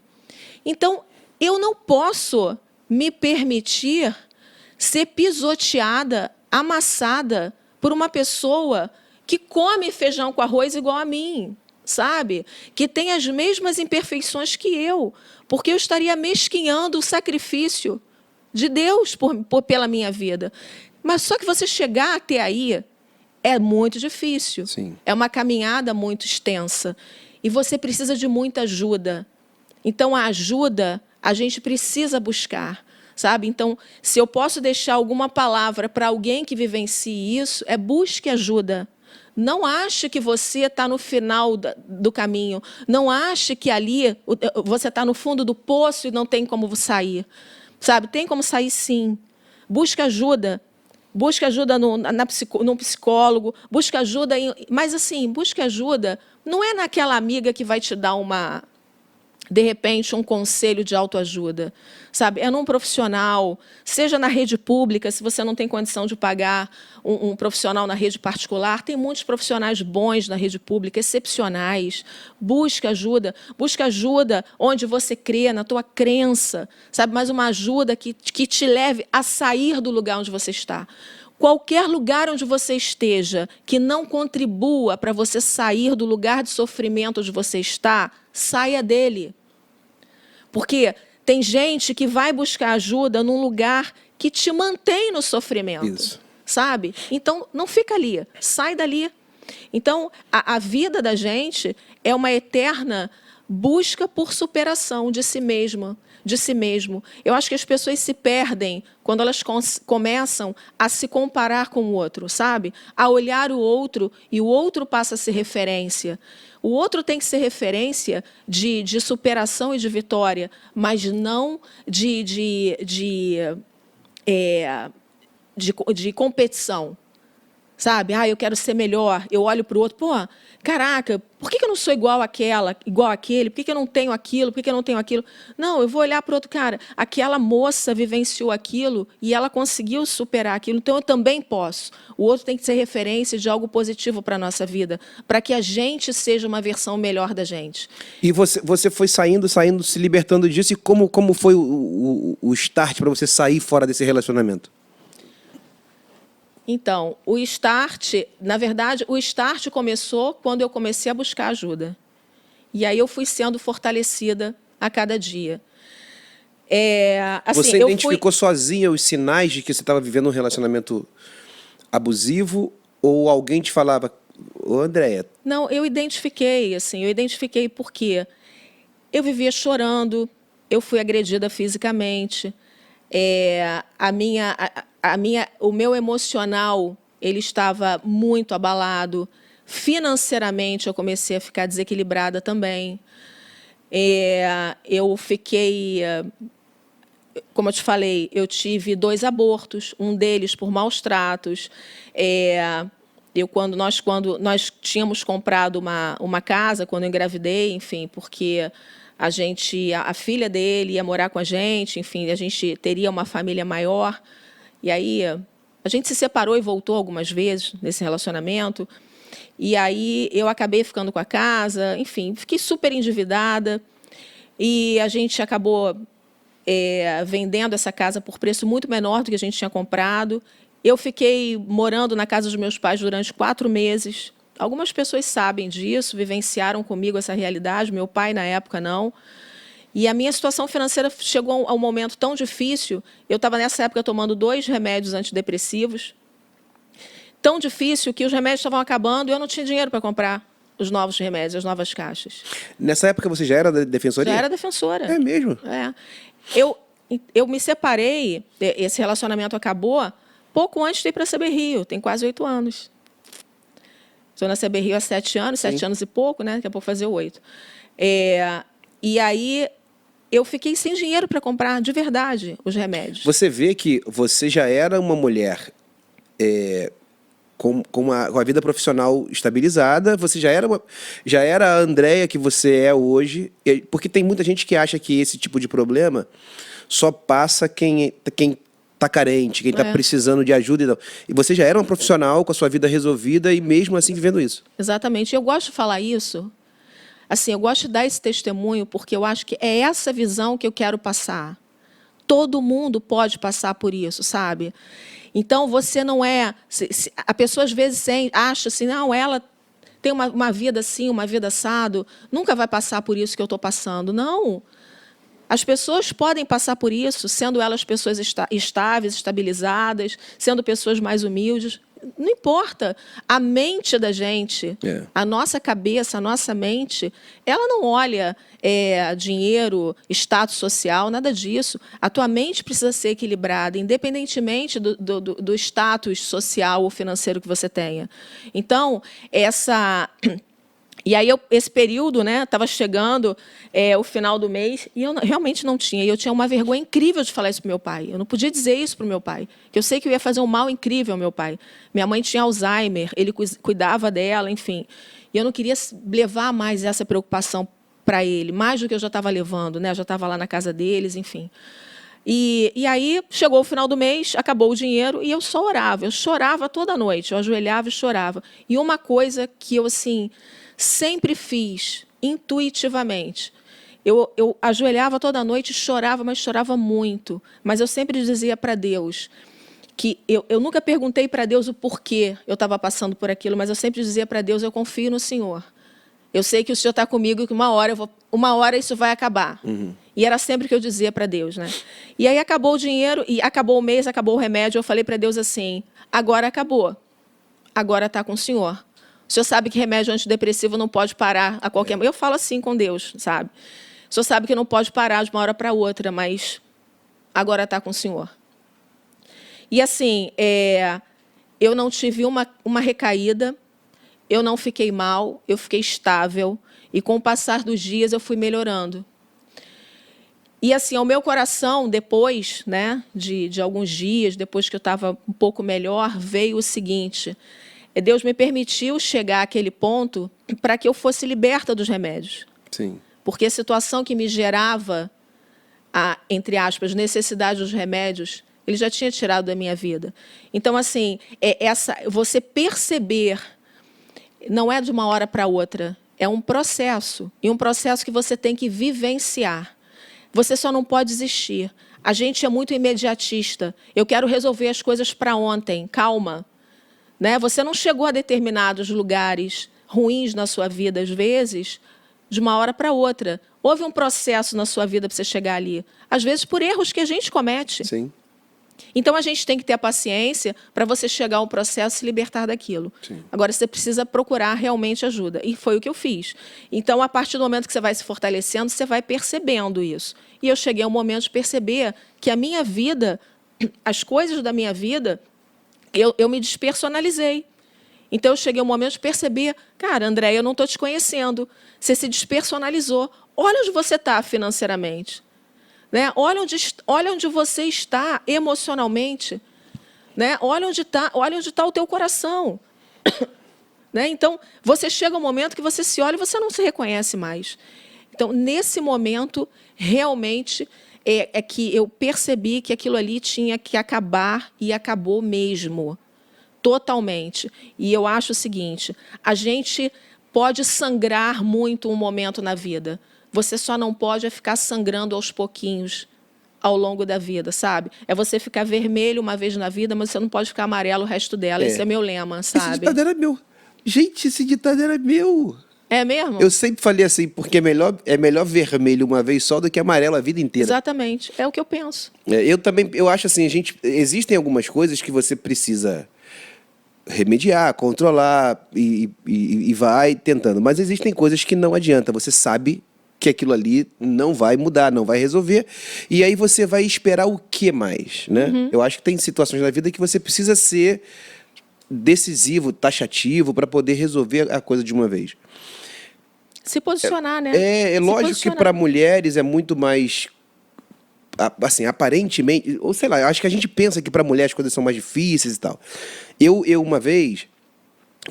Então, eu não posso me permitir ser pisoteada, amassada por uma pessoa que come feijão com arroz igual a mim. sabe? Que tem as mesmas imperfeições que eu, porque eu estaria mesquinhando o sacrifício de Deus pela minha vida. Mas só que você chegar até aí é muito difícil. Sim. É uma caminhada muito extensa. E você precisa de muita ajuda. Então, a ajuda a gente precisa buscar, sabe? Então, se eu posso deixar alguma palavra para alguém que vivencie isso, busque ajuda. Não ache que você está no final do caminho. Não ache que ali você está no fundo do poço e não tem como sair. Tem como sair, sim. Busque ajuda. Busque ajuda num psicólogo. Busque ajuda. Mas, assim, busque ajuda não é naquela amiga que vai te dar de repente, um conselho de autoajuda, sabe? É num profissional, seja na rede pública, se você não tem condição de pagar um profissional na rede particular, tem muitos profissionais bons na rede pública, excepcionais. Busque ajuda onde você crê, na tua crença, sabe? Mas uma ajuda que te leve a sair do lugar onde você está. Qualquer lugar onde você esteja que não contribua para você sair do lugar de sofrimento onde você está, saia dele. Porque tem gente que vai buscar ajuda num lugar que te mantém no sofrimento. Isso. Sabe? Então, não fica ali, sai dali. Então, a vida da gente é uma eterna busca por superação de si mesma, de si mesmo. Eu acho que as pessoas se perdem quando elas começam a se comparar com o outro, sabe? A olhar o outro e o outro passa a ser referência. O outro tem que ser referência de superação e de vitória, mas não de competição. Sabe? Eu quero ser melhor. Eu olho para o outro, caraca, por que eu não sou igual àquela, igual àquele? Por que eu não tenho aquilo? Por que eu não tenho aquilo? Não, eu vou olhar para o outro cara. Aquela moça vivenciou aquilo e ela conseguiu superar aquilo, então eu também posso. O outro tem que ser referência de algo positivo para a nossa vida, para que a gente seja uma versão melhor da gente. E você foi saindo, se libertando disso, e como foi o start para você sair fora desse relacionamento? Então, o start começou quando eu comecei a buscar ajuda. E aí eu fui sendo fortalecida a cada dia. Você identificou sozinha os sinais de que você estava vivendo um relacionamento abusivo, ou alguém te falava, Andréia? Não, eu identifiquei porque eu vivia chorando, eu fui agredida fisicamente, o meu emocional ele estava muito abalado. Financeiramente, eu comecei a ficar desequilibrada também. Eu fiquei... Como eu te falei, eu tive 2 abortos, um deles por maus tratos. Quando nós tínhamos comprado uma casa, quando eu engravidei, enfim, porque a filha dele ia morar com a gente, enfim, a gente teria uma família maior. E aí a gente se separou e voltou algumas vezes nesse relacionamento. E aí eu acabei ficando com a casa, enfim, fiquei super endividada. E a gente acabou vendendo essa casa por preço muito menor do que a gente tinha comprado. Eu fiquei morando na casa dos meus pais durante 4 meses. Algumas pessoas sabem disso, vivenciaram comigo essa realidade. Meu pai, na época, não. E a minha situação financeira chegou a um momento tão difícil. Eu estava, nessa época, tomando 2 remédios antidepressivos. Tão difícil que os remédios estavam acabando e eu não tinha dinheiro para comprar os novos remédios, as novas caixas. Nessa época você já era da defensoria? Já era defensora. É mesmo? Eu me separei, esse relacionamento acabou pouco antes de ir para a CB Rio, tem quase 8 anos. Estou na CB Rio há 7 anos, Sim. 7 anos e pouco, né? Daqui a pouco fazer 8. E aí eu fiquei sem dinheiro para comprar de verdade os remédios. Você vê que você já era uma mulher com a vida profissional estabilizada, você já era a Andréia que você é hoje, porque tem muita gente que acha que esse tipo de problema só passa quem está carente, quem está precisando de ajuda. E tal. E você já era uma profissional com a sua vida resolvida e mesmo assim vivendo isso. Exatamente. Eu gosto de falar isso. Assim, eu gosto de dar esse testemunho porque eu acho que é essa visão que eu quero passar. Todo mundo pode passar por isso, sabe? Então, você não é... A pessoa, às vezes, acha assim, não, ela tem uma vida assim, uma vida assado, nunca vai passar por isso que eu estou passando. Não. As pessoas podem passar por isso, sendo elas pessoas estáveis, estabilizadas, sendo pessoas mais humildes. Não importa. A mente da gente, a nossa cabeça, a nossa mente, ela não olha dinheiro, status social, nada disso. A tua mente precisa ser equilibrada, independentemente do status social ou financeiro que você tenha. Então, E aí, esse período, né, estava chegando o final do mês, e eu realmente não tinha. E eu tinha uma vergonha incrível de falar isso para o meu pai. Eu não podia dizer isso para o meu pai, que eu sei que eu ia fazer um mal incrível ao meu pai. Minha mãe tinha Alzheimer, ele cuidava dela, enfim. E eu não queria levar mais essa preocupação para ele, mais do que eu já estava levando, né? Eu já estava lá na casa deles, enfim. E aí, chegou o final do mês, acabou o dinheiro, e eu só orava. Eu chorava toda noite, eu ajoelhava e chorava. E uma coisa que eu, assim, sempre fiz, intuitivamente. Eu ajoelhava toda noite e chorava, mas chorava muito. Mas eu sempre dizia para Deus que eu nunca perguntei para Deus o porquê eu estava passando por aquilo, mas eu sempre dizia para Deus, eu confio no Senhor. Eu sei que o Senhor está comigo e que uma hora isso vai acabar. Uhum. E era sempre que eu dizia para Deus, né? E aí acabou o dinheiro, e acabou o mês, acabou o remédio. Eu falei para Deus assim, agora acabou. Agora está com o Senhor. O Senhor sabe que remédio antidepressivo não pode parar a qualquer momento. Eu falo assim com Deus, sabe? O Senhor sabe que não pode parar de uma hora para outra, mas agora está com o Senhor. E assim, eu não tive uma recaída, eu não fiquei mal, eu fiquei estável. E com o passar dos dias eu fui melhorando. E assim, ao meu coração, depois, né, de alguns dias, depois que eu estava um pouco melhor, veio o seguinte: Deus me permitiu chegar àquele ponto para que eu fosse liberta dos remédios. Sim. Porque a situação que me gerava entre aspas, necessidade dos remédios, ele já tinha tirado da minha vida. Então, assim, você perceber, não é de uma hora para outra, é um processo, e um processo que você tem que vivenciar. Você só não pode desistir. A gente é muito imediatista. Eu quero resolver as coisas para ontem. Calma. Né? Você não chegou a determinados lugares ruins na sua vida, às vezes, de uma hora para outra. Houve um processo na sua vida para você chegar ali. Às vezes, por erros que a gente comete. Sim. Então, a gente tem que ter a paciência para você chegar a um processo e se libertar daquilo. Sim. Agora, você precisa procurar realmente ajuda. E foi o que eu fiz. Então, a partir do momento que você vai se fortalecendo, você vai percebendo isso. E eu cheguei ao momento de perceber que a minha vida, as coisas da minha vida, eu me despersonalizei. Então, eu cheguei ao momento de perceber, cara, Andréia, eu não estou te conhecendo. Você se despersonalizou. Olha onde você está financeiramente. Né? Olha onde você está emocionalmente. Né? Olha onde está o teu coração. Né? Então, você chega um momento que você se olha e você não se reconhece mais. Então, nesse momento, realmente, é que eu percebi que aquilo ali tinha que acabar, e acabou mesmo. Totalmente. E eu acho o seguinte, a gente pode sangrar muito um momento na vida. Você só não pode ficar sangrando aos pouquinhos ao longo da vida, sabe? É você ficar vermelho uma vez na vida, mas você não pode ficar amarelo o resto dela. Esse é meu lema, sabe? Esse ditado era meu. Gente, esse ditado era meu. É mesmo? Eu sempre falei assim, porque é melhor vermelho uma vez só do que amarelo a vida inteira. Exatamente. É o que eu penso. Eu acho assim, existem algumas coisas que você precisa remediar, controlar e vai tentando. Mas existem coisas que não adianta. Você sabe que aquilo ali não vai mudar, não vai resolver. E aí você vai esperar o que mais, né? Uhum. Eu acho que tem situações na vida que você precisa ser decisivo, taxativo, para poder resolver a coisa de uma vez. Se posicionar, né? É lógico que para mulheres é muito mais, assim, aparentemente, ou sei lá, acho que a gente pensa que para mulheres as coisas são mais difíceis e tal. Eu uma vez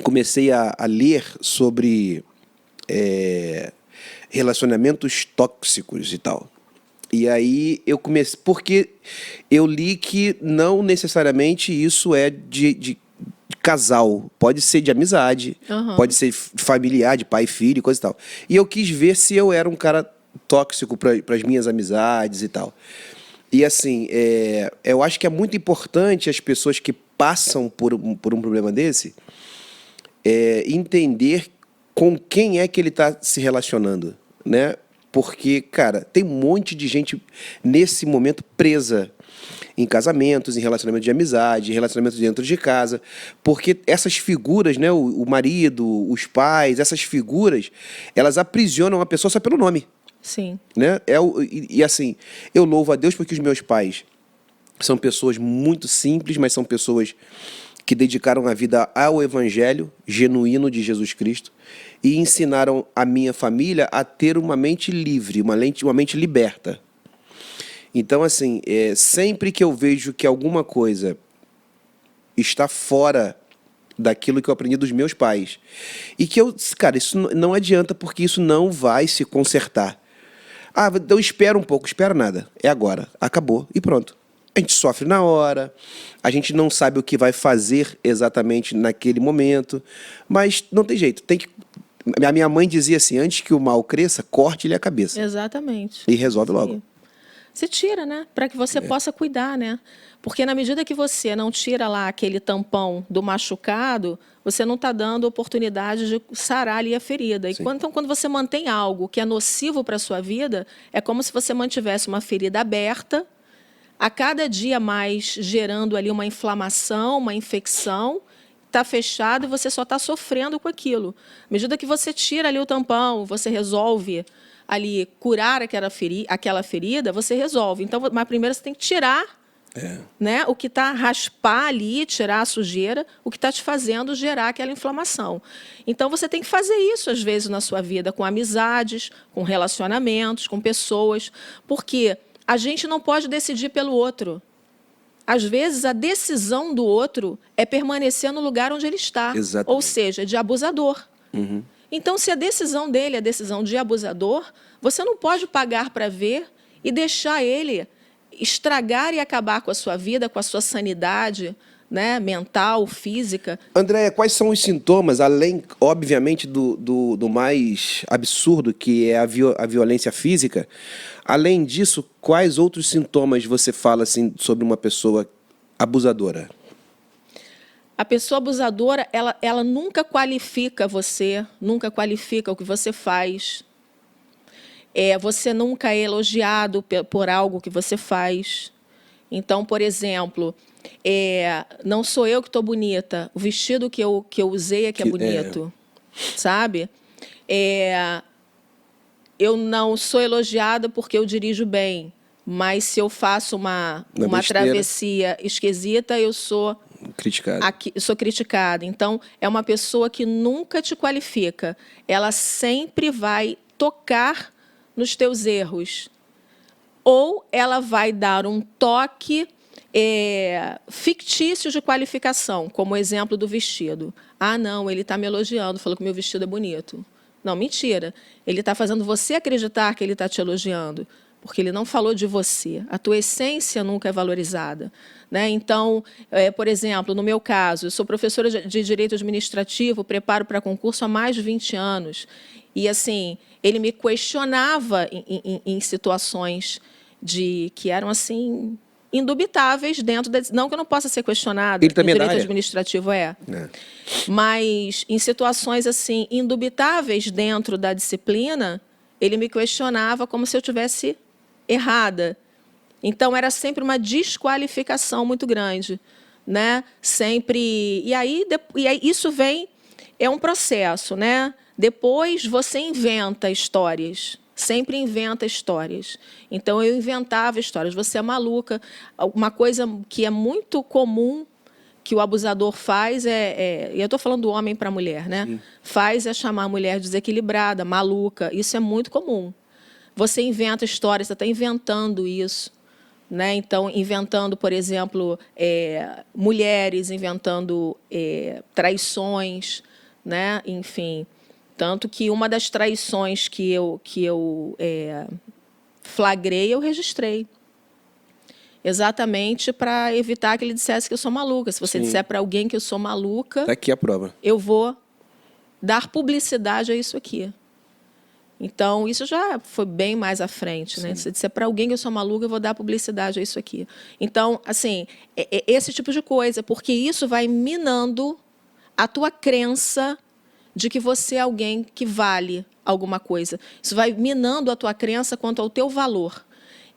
comecei a ler sobre relacionamentos tóxicos e tal. E aí eu comecei, porque eu li que não necessariamente isso é de casal, pode ser de amizade, pode ser familiar, de pai e filho, coisa e tal. E eu quis ver se eu era um cara tóxico para as minhas amizades e tal. E assim, eu acho que é muito importante as pessoas que passam por um problema desse entender com quem é que ele está se relacionando, né? Porque, cara, tem um monte de gente nesse momento presa em casamentos, em relacionamentos de amizade, em relacionamentos dentro de casa, porque essas figuras, né, o marido, os pais, essas figuras, elas aprisionam a pessoa só pelo nome, Sim. né? E assim, eu louvo a Deus porque os meus pais são pessoas muito simples, mas são pessoas que dedicaram a vida ao evangelho genuíno de Jesus Cristo e ensinaram a minha família a ter uma mente livre, uma mente liberta. Então, assim, sempre que eu vejo que alguma coisa está fora daquilo que eu aprendi dos meus pais, e que cara, isso não adianta porque isso não vai se consertar. Ah, então espera um pouco, espera nada, é agora, acabou e pronto. A gente sofre na hora, a gente não sabe o que vai fazer exatamente naquele momento, mas não tem jeito, tem que... A minha mãe dizia assim, antes que o mal cresça, corte-lhe a cabeça. Exatamente. E resolve logo. Sim. Você tira, né? Para que você possa cuidar, né? Porque na medida que você não tira lá aquele tampão do machucado, você não está dando oportunidade de sarar ali a ferida. E então, quando você mantém algo que é nocivo para a sua vida, é como se você mantivesse uma ferida aberta, a cada dia mais gerando ali uma inflamação, uma infecção, está fechado e você só está sofrendo com aquilo. À medida que você tira ali o tampão, você resolve ali curar aquela ferida, você resolve. Então, mas primeiro você tem que tirar, né, o que está, raspar ali, tirar a sujeira, o que está te fazendo gerar aquela inflamação. Então, você tem que fazer isso, às vezes, na sua vida, com amizades, com relacionamentos, com pessoas, porque a gente não pode decidir pelo outro. Às vezes, a decisão do outro é permanecer no lugar onde ele está, Exatamente. ou seja, de abusador. Uhum. Então, se a decisão dele é a decisão de abusador, você não pode pagar para ver e deixar ele estragar e acabar com a sua vida, com a sua sanidade, né, mental, física. Andréia, quais são os sintomas, além, obviamente, do mais absurdo, que é a violência física? Além disso, quais outros sintomas você fala assim, sobre uma pessoa abusadora? A pessoa abusadora, ela nunca qualifica você, nunca qualifica o que você faz. Você nunca é elogiado por algo que você faz. Então, por exemplo, não sou eu que estou bonita, o vestido que eu usei é que é bonito, sabe? Eu não sou elogiada porque eu dirijo bem, mas se eu faço uma travessia esquisita, eu sou criticada. Então, é uma pessoa que nunca te qualifica. Ela sempre vai tocar nos teus erros. Ou ela vai dar um toque fictício de qualificação, como o exemplo do vestido. Ah, não, ele está me elogiando, falou que meu vestido é bonito. Não, mentira. Ele está fazendo você acreditar que ele está te elogiando, porque ele não falou de você. A tua essência nunca é valorizada, né? Então, por exemplo, no meu caso, eu sou professora de Direito Administrativo, preparo para concurso há mais de 20 anos. E, assim, ele me questionava em situações que eram, assim, indubitáveis dentro da... Não que eu não possa ser questionada, ele também em direito administrativo mas em situações assim indubitáveis dentro da disciplina, ele me questionava como se eu tivesse errada. Então era sempre uma desqualificação muito grande, né? Sempre. E aí isso vem, é um processo, né? Depois você inventa histórias. Sempre inventa histórias. Então, eu inventava histórias. Você é maluca. Uma coisa que é muito comum que o abusador faz e eu estou falando do homem para a mulher, né? Sim. Faz é chamar a mulher desequilibrada, maluca. Isso é muito comum. Você inventa histórias, você está inventando isso, né? Então, inventando, por exemplo, mulheres, inventando traições, né? Enfim... Tanto que uma das traições que eu flagrei, eu registrei. Exatamente para evitar que ele dissesse que eu sou maluca. Se você disser para alguém que eu sou maluca... Está aqui a prova. Eu vou dar publicidade a isso aqui. Então, isso já foi bem mais à frente, né? Se disser para alguém que eu sou maluca, eu vou dar publicidade a isso aqui. Então, assim, esse tipo de coisa, porque isso vai minando a tua crença de que você é alguém que vale alguma coisa. Isso vai minando a tua crença quanto ao teu valor.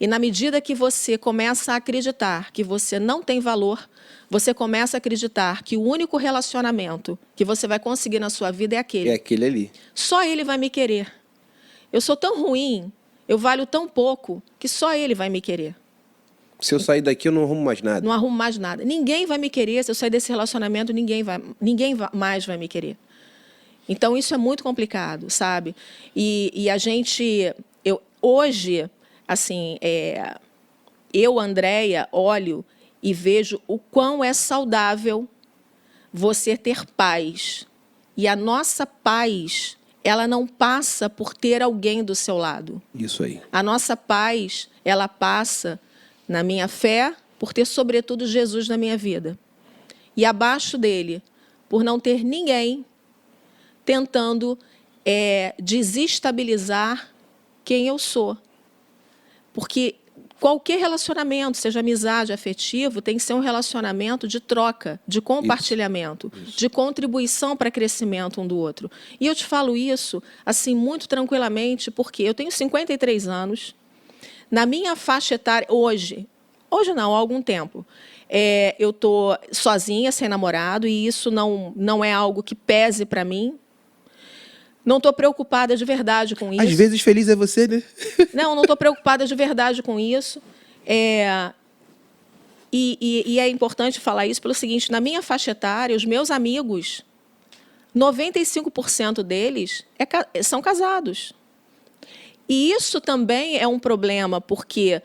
E na medida que você começa a acreditar que você não tem valor, você começa a acreditar que o único relacionamento que você vai conseguir na sua vida é aquele. É aquele ali. Só ele vai me querer. Eu sou tão ruim, eu valho tão pouco, que só ele vai me querer. Se eu sair daqui, eu não arrumo mais nada. Não arrumo mais nada. Ninguém vai me querer. Se eu sair desse relacionamento, ninguém mais vai me querer. Então, isso é muito complicado, sabe? E a gente... hoje, assim, eu, Andréia, olho e vejo o quão é saudável você ter paz. E a nossa paz, ela não passa por ter alguém do seu lado. Isso aí. A nossa paz, ela passa na minha fé, por ter, sobretudo, Jesus na minha vida. E abaixo dele, por não ter ninguém tentando desestabilizar quem eu sou. Porque qualquer relacionamento, seja amizade, afetivo, tem que ser um relacionamento de troca, de compartilhamento, de contribuição para crescimento um do outro. E eu te falo isso assim muito tranquilamente, porque eu tenho 53 anos. Na minha faixa etária, hoje não, há algum tempo, eu estou sozinha, sem namorado, e isso não é algo que pese para mim. Não estou preocupada de verdade com isso. Às vezes feliz é você, né? Não estou preocupada de verdade com isso. E é importante falar isso pelo seguinte, na minha faixa etária, os meus amigos, 95% deles são casados. E isso também é um problema, porque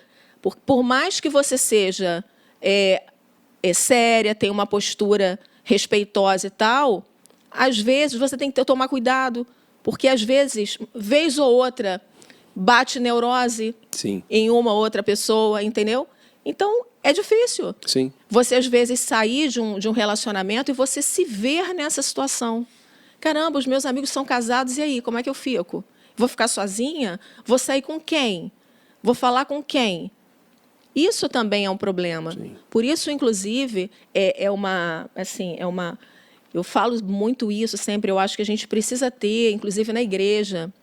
por mais que você seja séria, tenha uma postura respeitosa e tal, às vezes você tem que tomar cuidado, porque às vezes, vez ou outra, bate neurose Sim. em uma ou outra pessoa, entendeu? Então, é difícil. Sim. Você, às vezes, sair de um relacionamento e você se ver nessa situação. Caramba, os meus amigos são casados, e aí, como é que eu fico? Vou ficar sozinha? Vou sair com quem? Vou falar com quem? Isso também é um problema. Sim. Por isso, inclusive, eu falo muito isso sempre, eu acho que a gente precisa ter, inclusive na igreja,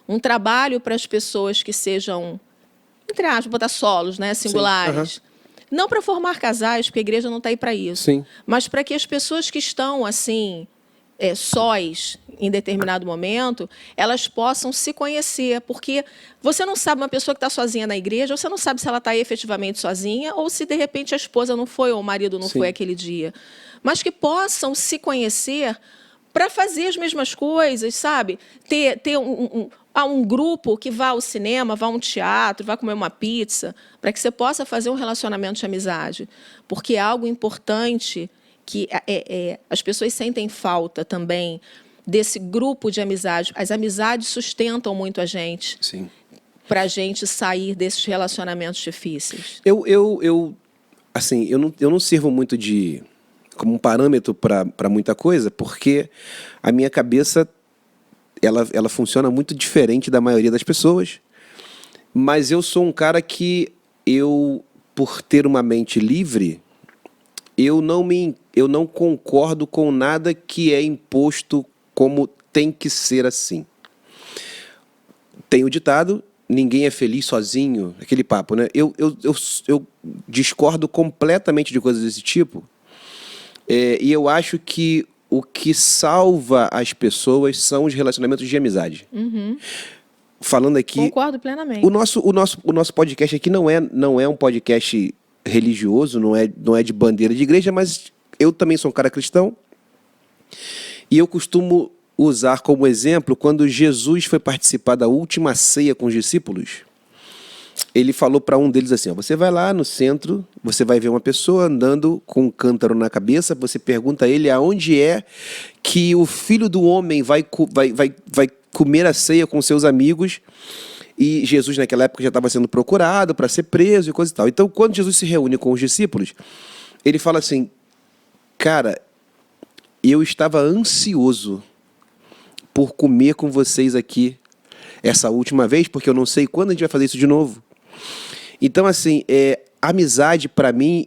um trabalho para as pessoas que sejam, entre aspas, botar solos, né, singulares. Não para formar casais, porque a igreja não está aí para isso. Sim. Mas para que as pessoas que estão assim, sós em determinado momento, elas possam se conhecer. Porque você não sabe, uma pessoa que está sozinha na igreja, você não sabe se ela está efetivamente sozinha ou se, de repente, a esposa não foi ou o marido não foi aquele dia. Mas que possam se conhecer para fazer as mesmas coisas, sabe? Ter um grupo que vá ao cinema, vá a um teatro, vá comer uma pizza, para que você possa fazer um relacionamento de amizade. Porque é algo importante que as pessoas sentem falta também desse grupo de amizade. As amizades sustentam muito a gente. Sim. Para a gente sair desses relacionamentos difíceis. Eu não sirvo muito como um parâmetro para muita coisa, porque a minha cabeça ela funciona muito diferente da maioria das pessoas, mas eu sou um cara que por ter uma mente livre, eu não concordo com nada que é imposto como tem que ser assim. Tem o ditado, ninguém é feliz sozinho, aquele papo, né? Eu discordo completamente de coisas desse tipo. E eu acho que o que salva as pessoas são os relacionamentos de amizade. Uhum. Falando aqui... Concordo plenamente. O nosso podcast aqui não é um podcast religioso, não é de bandeira de igreja, mas eu também sou um cara cristão. E eu costumo usar como exemplo, quando Jesus foi participar da última ceia com os discípulos, ele falou para um deles assim, você vai lá no centro, você vai ver uma pessoa andando com um cântaro na cabeça, você pergunta a ele aonde é que o Filho do Homem vai comer a ceia com seus amigos, e Jesus naquela época já estava sendo procurado para ser preso e coisa e tal. Então, quando Jesus se reúne com os discípulos, ele fala assim, cara, eu estava ansioso por comer com vocês aqui essa última vez, porque eu não sei quando a gente vai fazer isso de novo. Então, assim, amizade, para mim,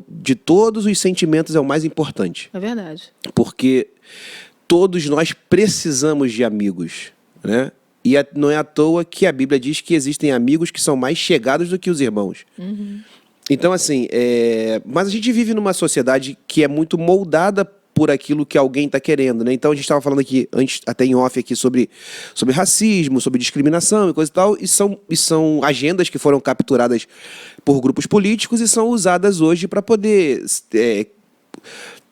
de todos os sentimentos, é o mais importante. É verdade. Porque todos nós precisamos de amigos, né? E não é à toa que a Bíblia diz que existem amigos que são mais chegados do que os irmãos. Então, assim, mas a gente vive numa sociedade que é muito moldada por aquilo que alguém está querendo, né? Então, a gente estava falando aqui, antes, até em off, aqui, sobre racismo, sobre discriminação e coisa e tal, e são agendas que foram capturadas por grupos políticos e são usadas hoje para poder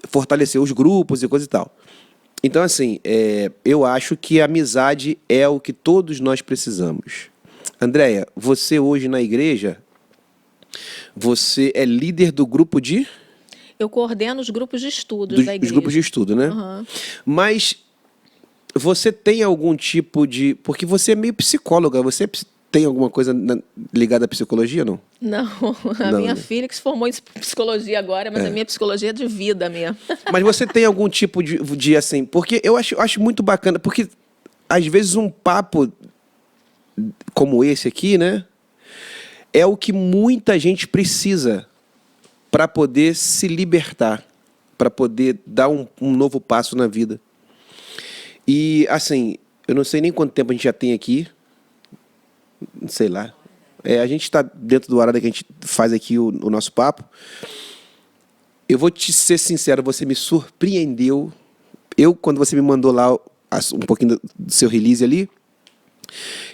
fortalecer os grupos e coisa e tal. Então, assim, eu acho que a amizade é o que todos nós precisamos. Andréia, você hoje na igreja, você é líder do grupo de... Eu coordeno os grupos de estudos da igreja. Os grupos de estudo, né? Uhum. Mas você tem algum tipo de... Porque você é meio psicóloga, você tem alguma coisa ligada à psicologia, não? Não, minha filha que se formou em psicologia agora, mas a minha psicologia é de vida mesmo. Mas você tem algum tipo de assim... Porque eu acho muito bacana, porque às vezes um papo como esse aqui, né? É o que muita gente precisa para poder se libertar, para poder dar um novo passo na vida. E, assim, eu não sei nem quanto tempo a gente já tem aqui, sei lá. A gente está dentro do horário que a gente faz aqui o nosso papo. Eu vou te ser sincero, você me surpreendeu. Quando você me mandou lá um pouquinho do seu release ali,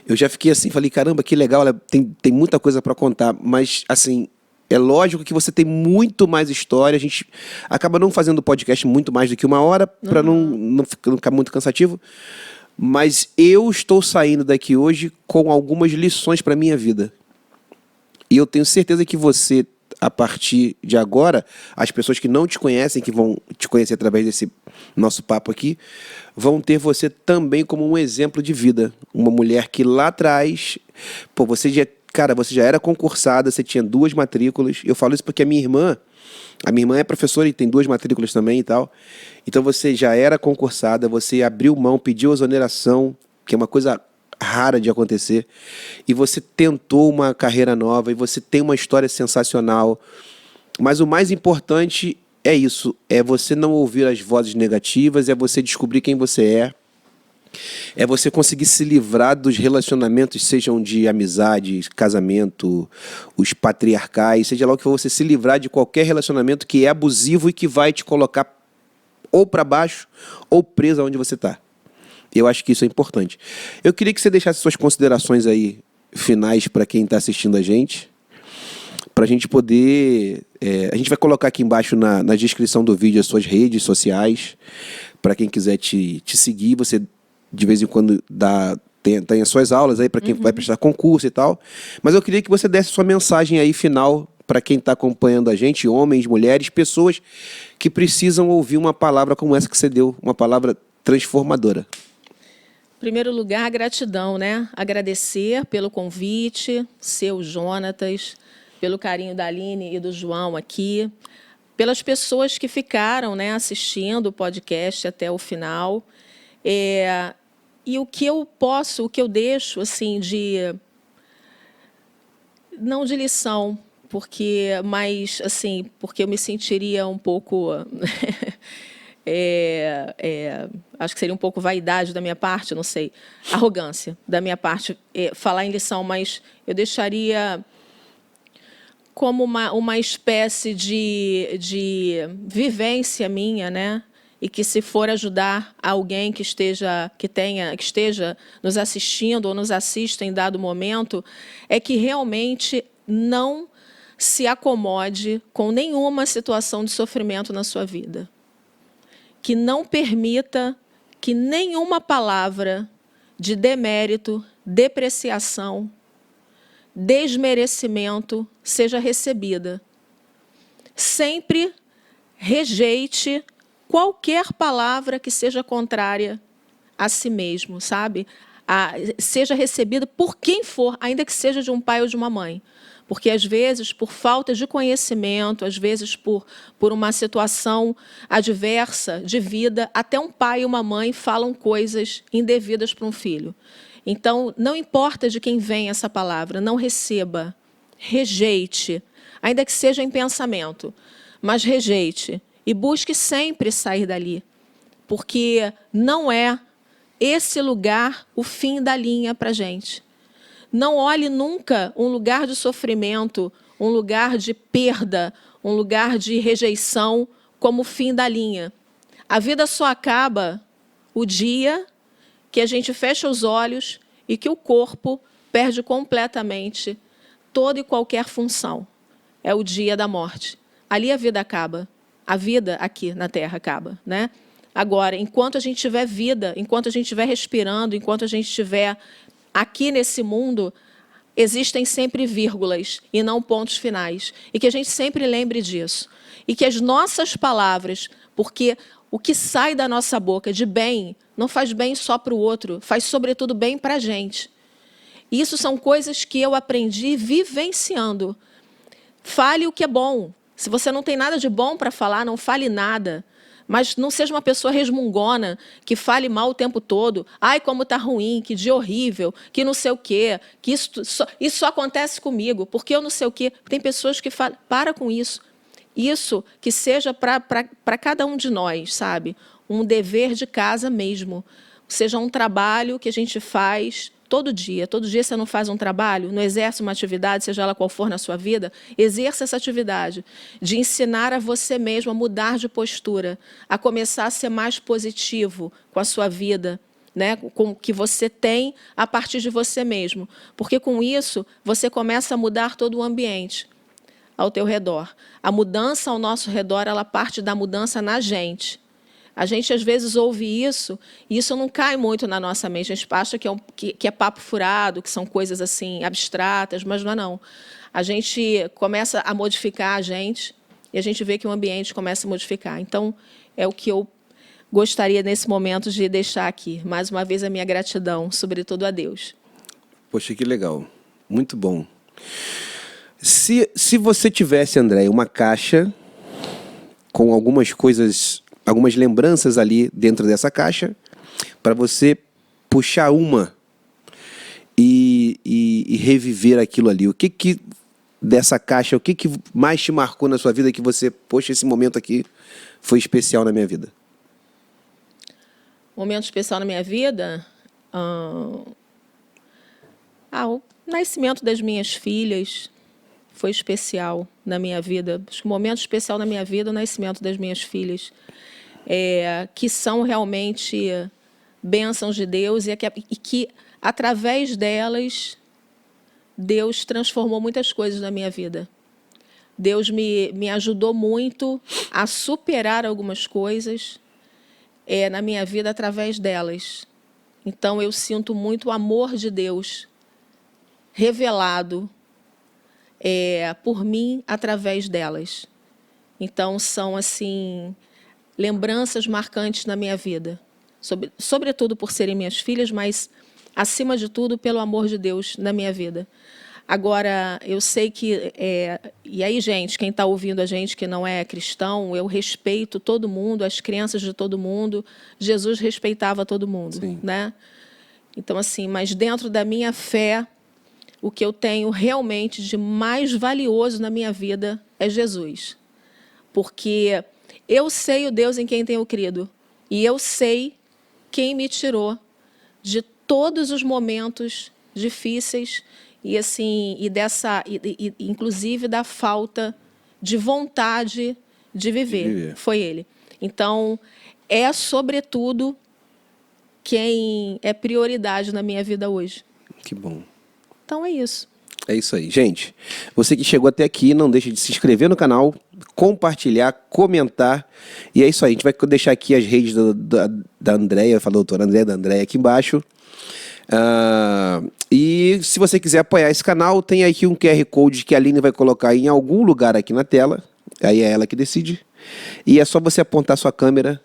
eu já fiquei assim, falei, caramba, que legal, tem muita coisa para contar, mas, assim... É lógico que você tem muito mais história. A gente acaba não fazendo o podcast muito mais do que 1 hora, para não ficar muito cansativo. Mas eu estou saindo daqui hoje com algumas lições para a minha vida. E eu tenho certeza que você, a partir de agora, as pessoas que não te conhecem, que vão te conhecer através desse nosso papo aqui, vão ter você também como um exemplo de vida. Uma mulher que lá atrás... Pô, você já era concursada, você tinha 2 matrículas. Eu falo isso porque a minha irmã é professora e tem 2 matrículas também e tal. Então você já era concursada, você abriu mão, pediu exoneração, que é uma coisa rara de acontecer. E você tentou uma carreira nova e você tem uma história sensacional. Mas o mais importante é isso, é você não ouvir as vozes negativas, é você descobrir quem você é. É você conseguir se livrar dos relacionamentos, sejam de amizade, casamento, os patriarcais, seja lá o que for, você se livrar de qualquer relacionamento que é abusivo e que vai te colocar ou para baixo ou preso onde você está. Eu acho que isso é importante. Eu queria que você deixasse suas considerações aí finais para quem está assistindo a gente, para a gente poder... a gente vai colocar aqui embaixo na descrição do vídeo as suas redes sociais, para quem quiser te seguir, você... De vez em quando tem as suas aulas aí para quem vai prestar concurso e tal. Mas eu queria que você desse sua mensagem aí final para quem está acompanhando a gente, homens, mulheres, pessoas que precisam ouvir uma palavra como essa que você deu, uma palavra transformadora. Em primeiro lugar, gratidão, né? Agradecer pelo convite, seu Jonatas, pelo carinho da Aline e do João aqui, pelas pessoas que ficaram, né, assistindo o podcast até o final. E o que eu deixo, assim, não de lição, mas, assim, porque eu me sentiria um pouco, acho que seria um pouco vaidade da minha parte, não sei, arrogância da minha parte, falar em lição, mas eu deixaria como uma espécie de vivência minha, né? E que, se for ajudar alguém que esteja nos assistindo ou nos assista em dado momento, é que realmente não se acomode com nenhuma situação de sofrimento na sua vida. Que não permita que nenhuma palavra de demérito, depreciação, desmerecimento seja recebida. Sempre rejeite qualquer palavra que seja contrária a si mesmo, sabe? Seja recebida por quem for, ainda que seja de um pai ou de uma mãe. Porque, às vezes, por falta de conhecimento, às vezes por uma situação adversa de vida, até um pai e uma mãe falam coisas indevidas para um filho. Então, não importa de quem vem essa palavra, não receba, rejeite, ainda que seja em pensamento, mas rejeite. E busque sempre sair dali, porque não é esse lugar o fim da linha para a gente. Não olhe nunca um lugar de sofrimento, um lugar de perda, um lugar de rejeição como o fim da linha. A vida só acaba o dia que a gente fecha os olhos e que o corpo perde completamente toda e qualquer função. É o dia da morte. Ali a vida acaba. A vida aqui na Terra acaba, né? Agora, enquanto a gente tiver vida, enquanto a gente estiver respirando, enquanto a gente estiver aqui nesse mundo, existem sempre vírgulas e não pontos finais. E que a gente sempre lembre disso. E que as nossas palavras, porque o que sai da nossa boca de bem, não faz bem só para o outro, faz sobretudo bem para a gente. E isso são coisas que eu aprendi vivenciando. Fale o que é bom. Se você não tem nada de bom para falar, não fale nada. Mas não seja uma pessoa resmungona, que fale mal o tempo todo. Ai, como está ruim, que dia horrível, que não sei o quê, que isso só acontece comigo, porque eu não sei o quê. Tem pessoas que falam, para com isso. Isso que seja para cada um de nós, sabe? Um dever de casa mesmo. Seja um trabalho que a gente faz todo dia. Todo dia você não faz um trabalho, não exerce uma atividade, seja ela qual for na sua vida, exerça essa atividade de ensinar a você mesmo a mudar de postura, a começar a ser mais positivo com a sua vida, né, com o que você tem a partir de você mesmo. Porque com isso você começa a mudar todo o ambiente ao teu redor. A mudança ao nosso redor, ela parte da mudança na gente. A gente, às vezes, ouve isso, e isso não cai muito na nossa mente. A gente acha que é papo furado, que são coisas assim abstratas, mas não é não. A gente começa a modificar a gente, e a gente vê que o ambiente começa a modificar. Então, é o que eu gostaria, nesse momento, de deixar aqui. Mais uma vez, a minha gratidão, sobretudo a Deus. Poxa, que legal. Muito bom. Se você tivesse, Andréia, uma caixa com algumas coisas, algumas lembranças ali dentro dessa caixa, para você puxar uma e reviver aquilo ali, o que dessa caixa, o que mais te marcou na sua vida que você, poxa, esse momento aqui foi especial na minha vida? Momento especial na minha vida? O nascimento das minhas filhas foi especial na minha vida. Acho que o momento especial na minha vida é o nascimento das minhas filhas, que são realmente bênçãos de Deus e que, através delas, Deus transformou muitas coisas na minha vida. Deus me ajudou muito a superar algumas coisas na minha vida através delas. Então, eu sinto muito o amor de Deus revelado por mim através delas. Então, são assim lembranças marcantes na minha vida, sobretudo por serem minhas filhas, mas, acima de tudo, pelo amor de Deus na minha vida. Agora, eu sei que... e aí, gente, quem está ouvindo a gente que não é cristão, eu respeito todo mundo, as crenças de todo mundo. Jesus respeitava todo mundo, né? Então, assim, mas dentro da minha fé, o que eu tenho realmente de mais valioso na minha vida é Jesus. Porque eu sei o Deus em quem tenho crido. E eu sei quem me tirou de todos os momentos difíceis e, assim, inclusive da falta de vontade de viver. Foi Ele. Então, sobretudo, quem é prioridade na minha vida hoje. Que bom. Então, é isso. É isso aí. Gente, você que chegou até aqui, não deixe de se inscrever no canal, compartilhar, comentar. E é isso aí. A gente vai deixar aqui as redes da Andréia, fala doutora Andréia, da Andréia aqui embaixo. E se você quiser apoiar esse canal, tem aqui um QR Code que a Aline vai colocar em algum lugar aqui na tela. Aí é ela que decide. E é só você apontar sua câmera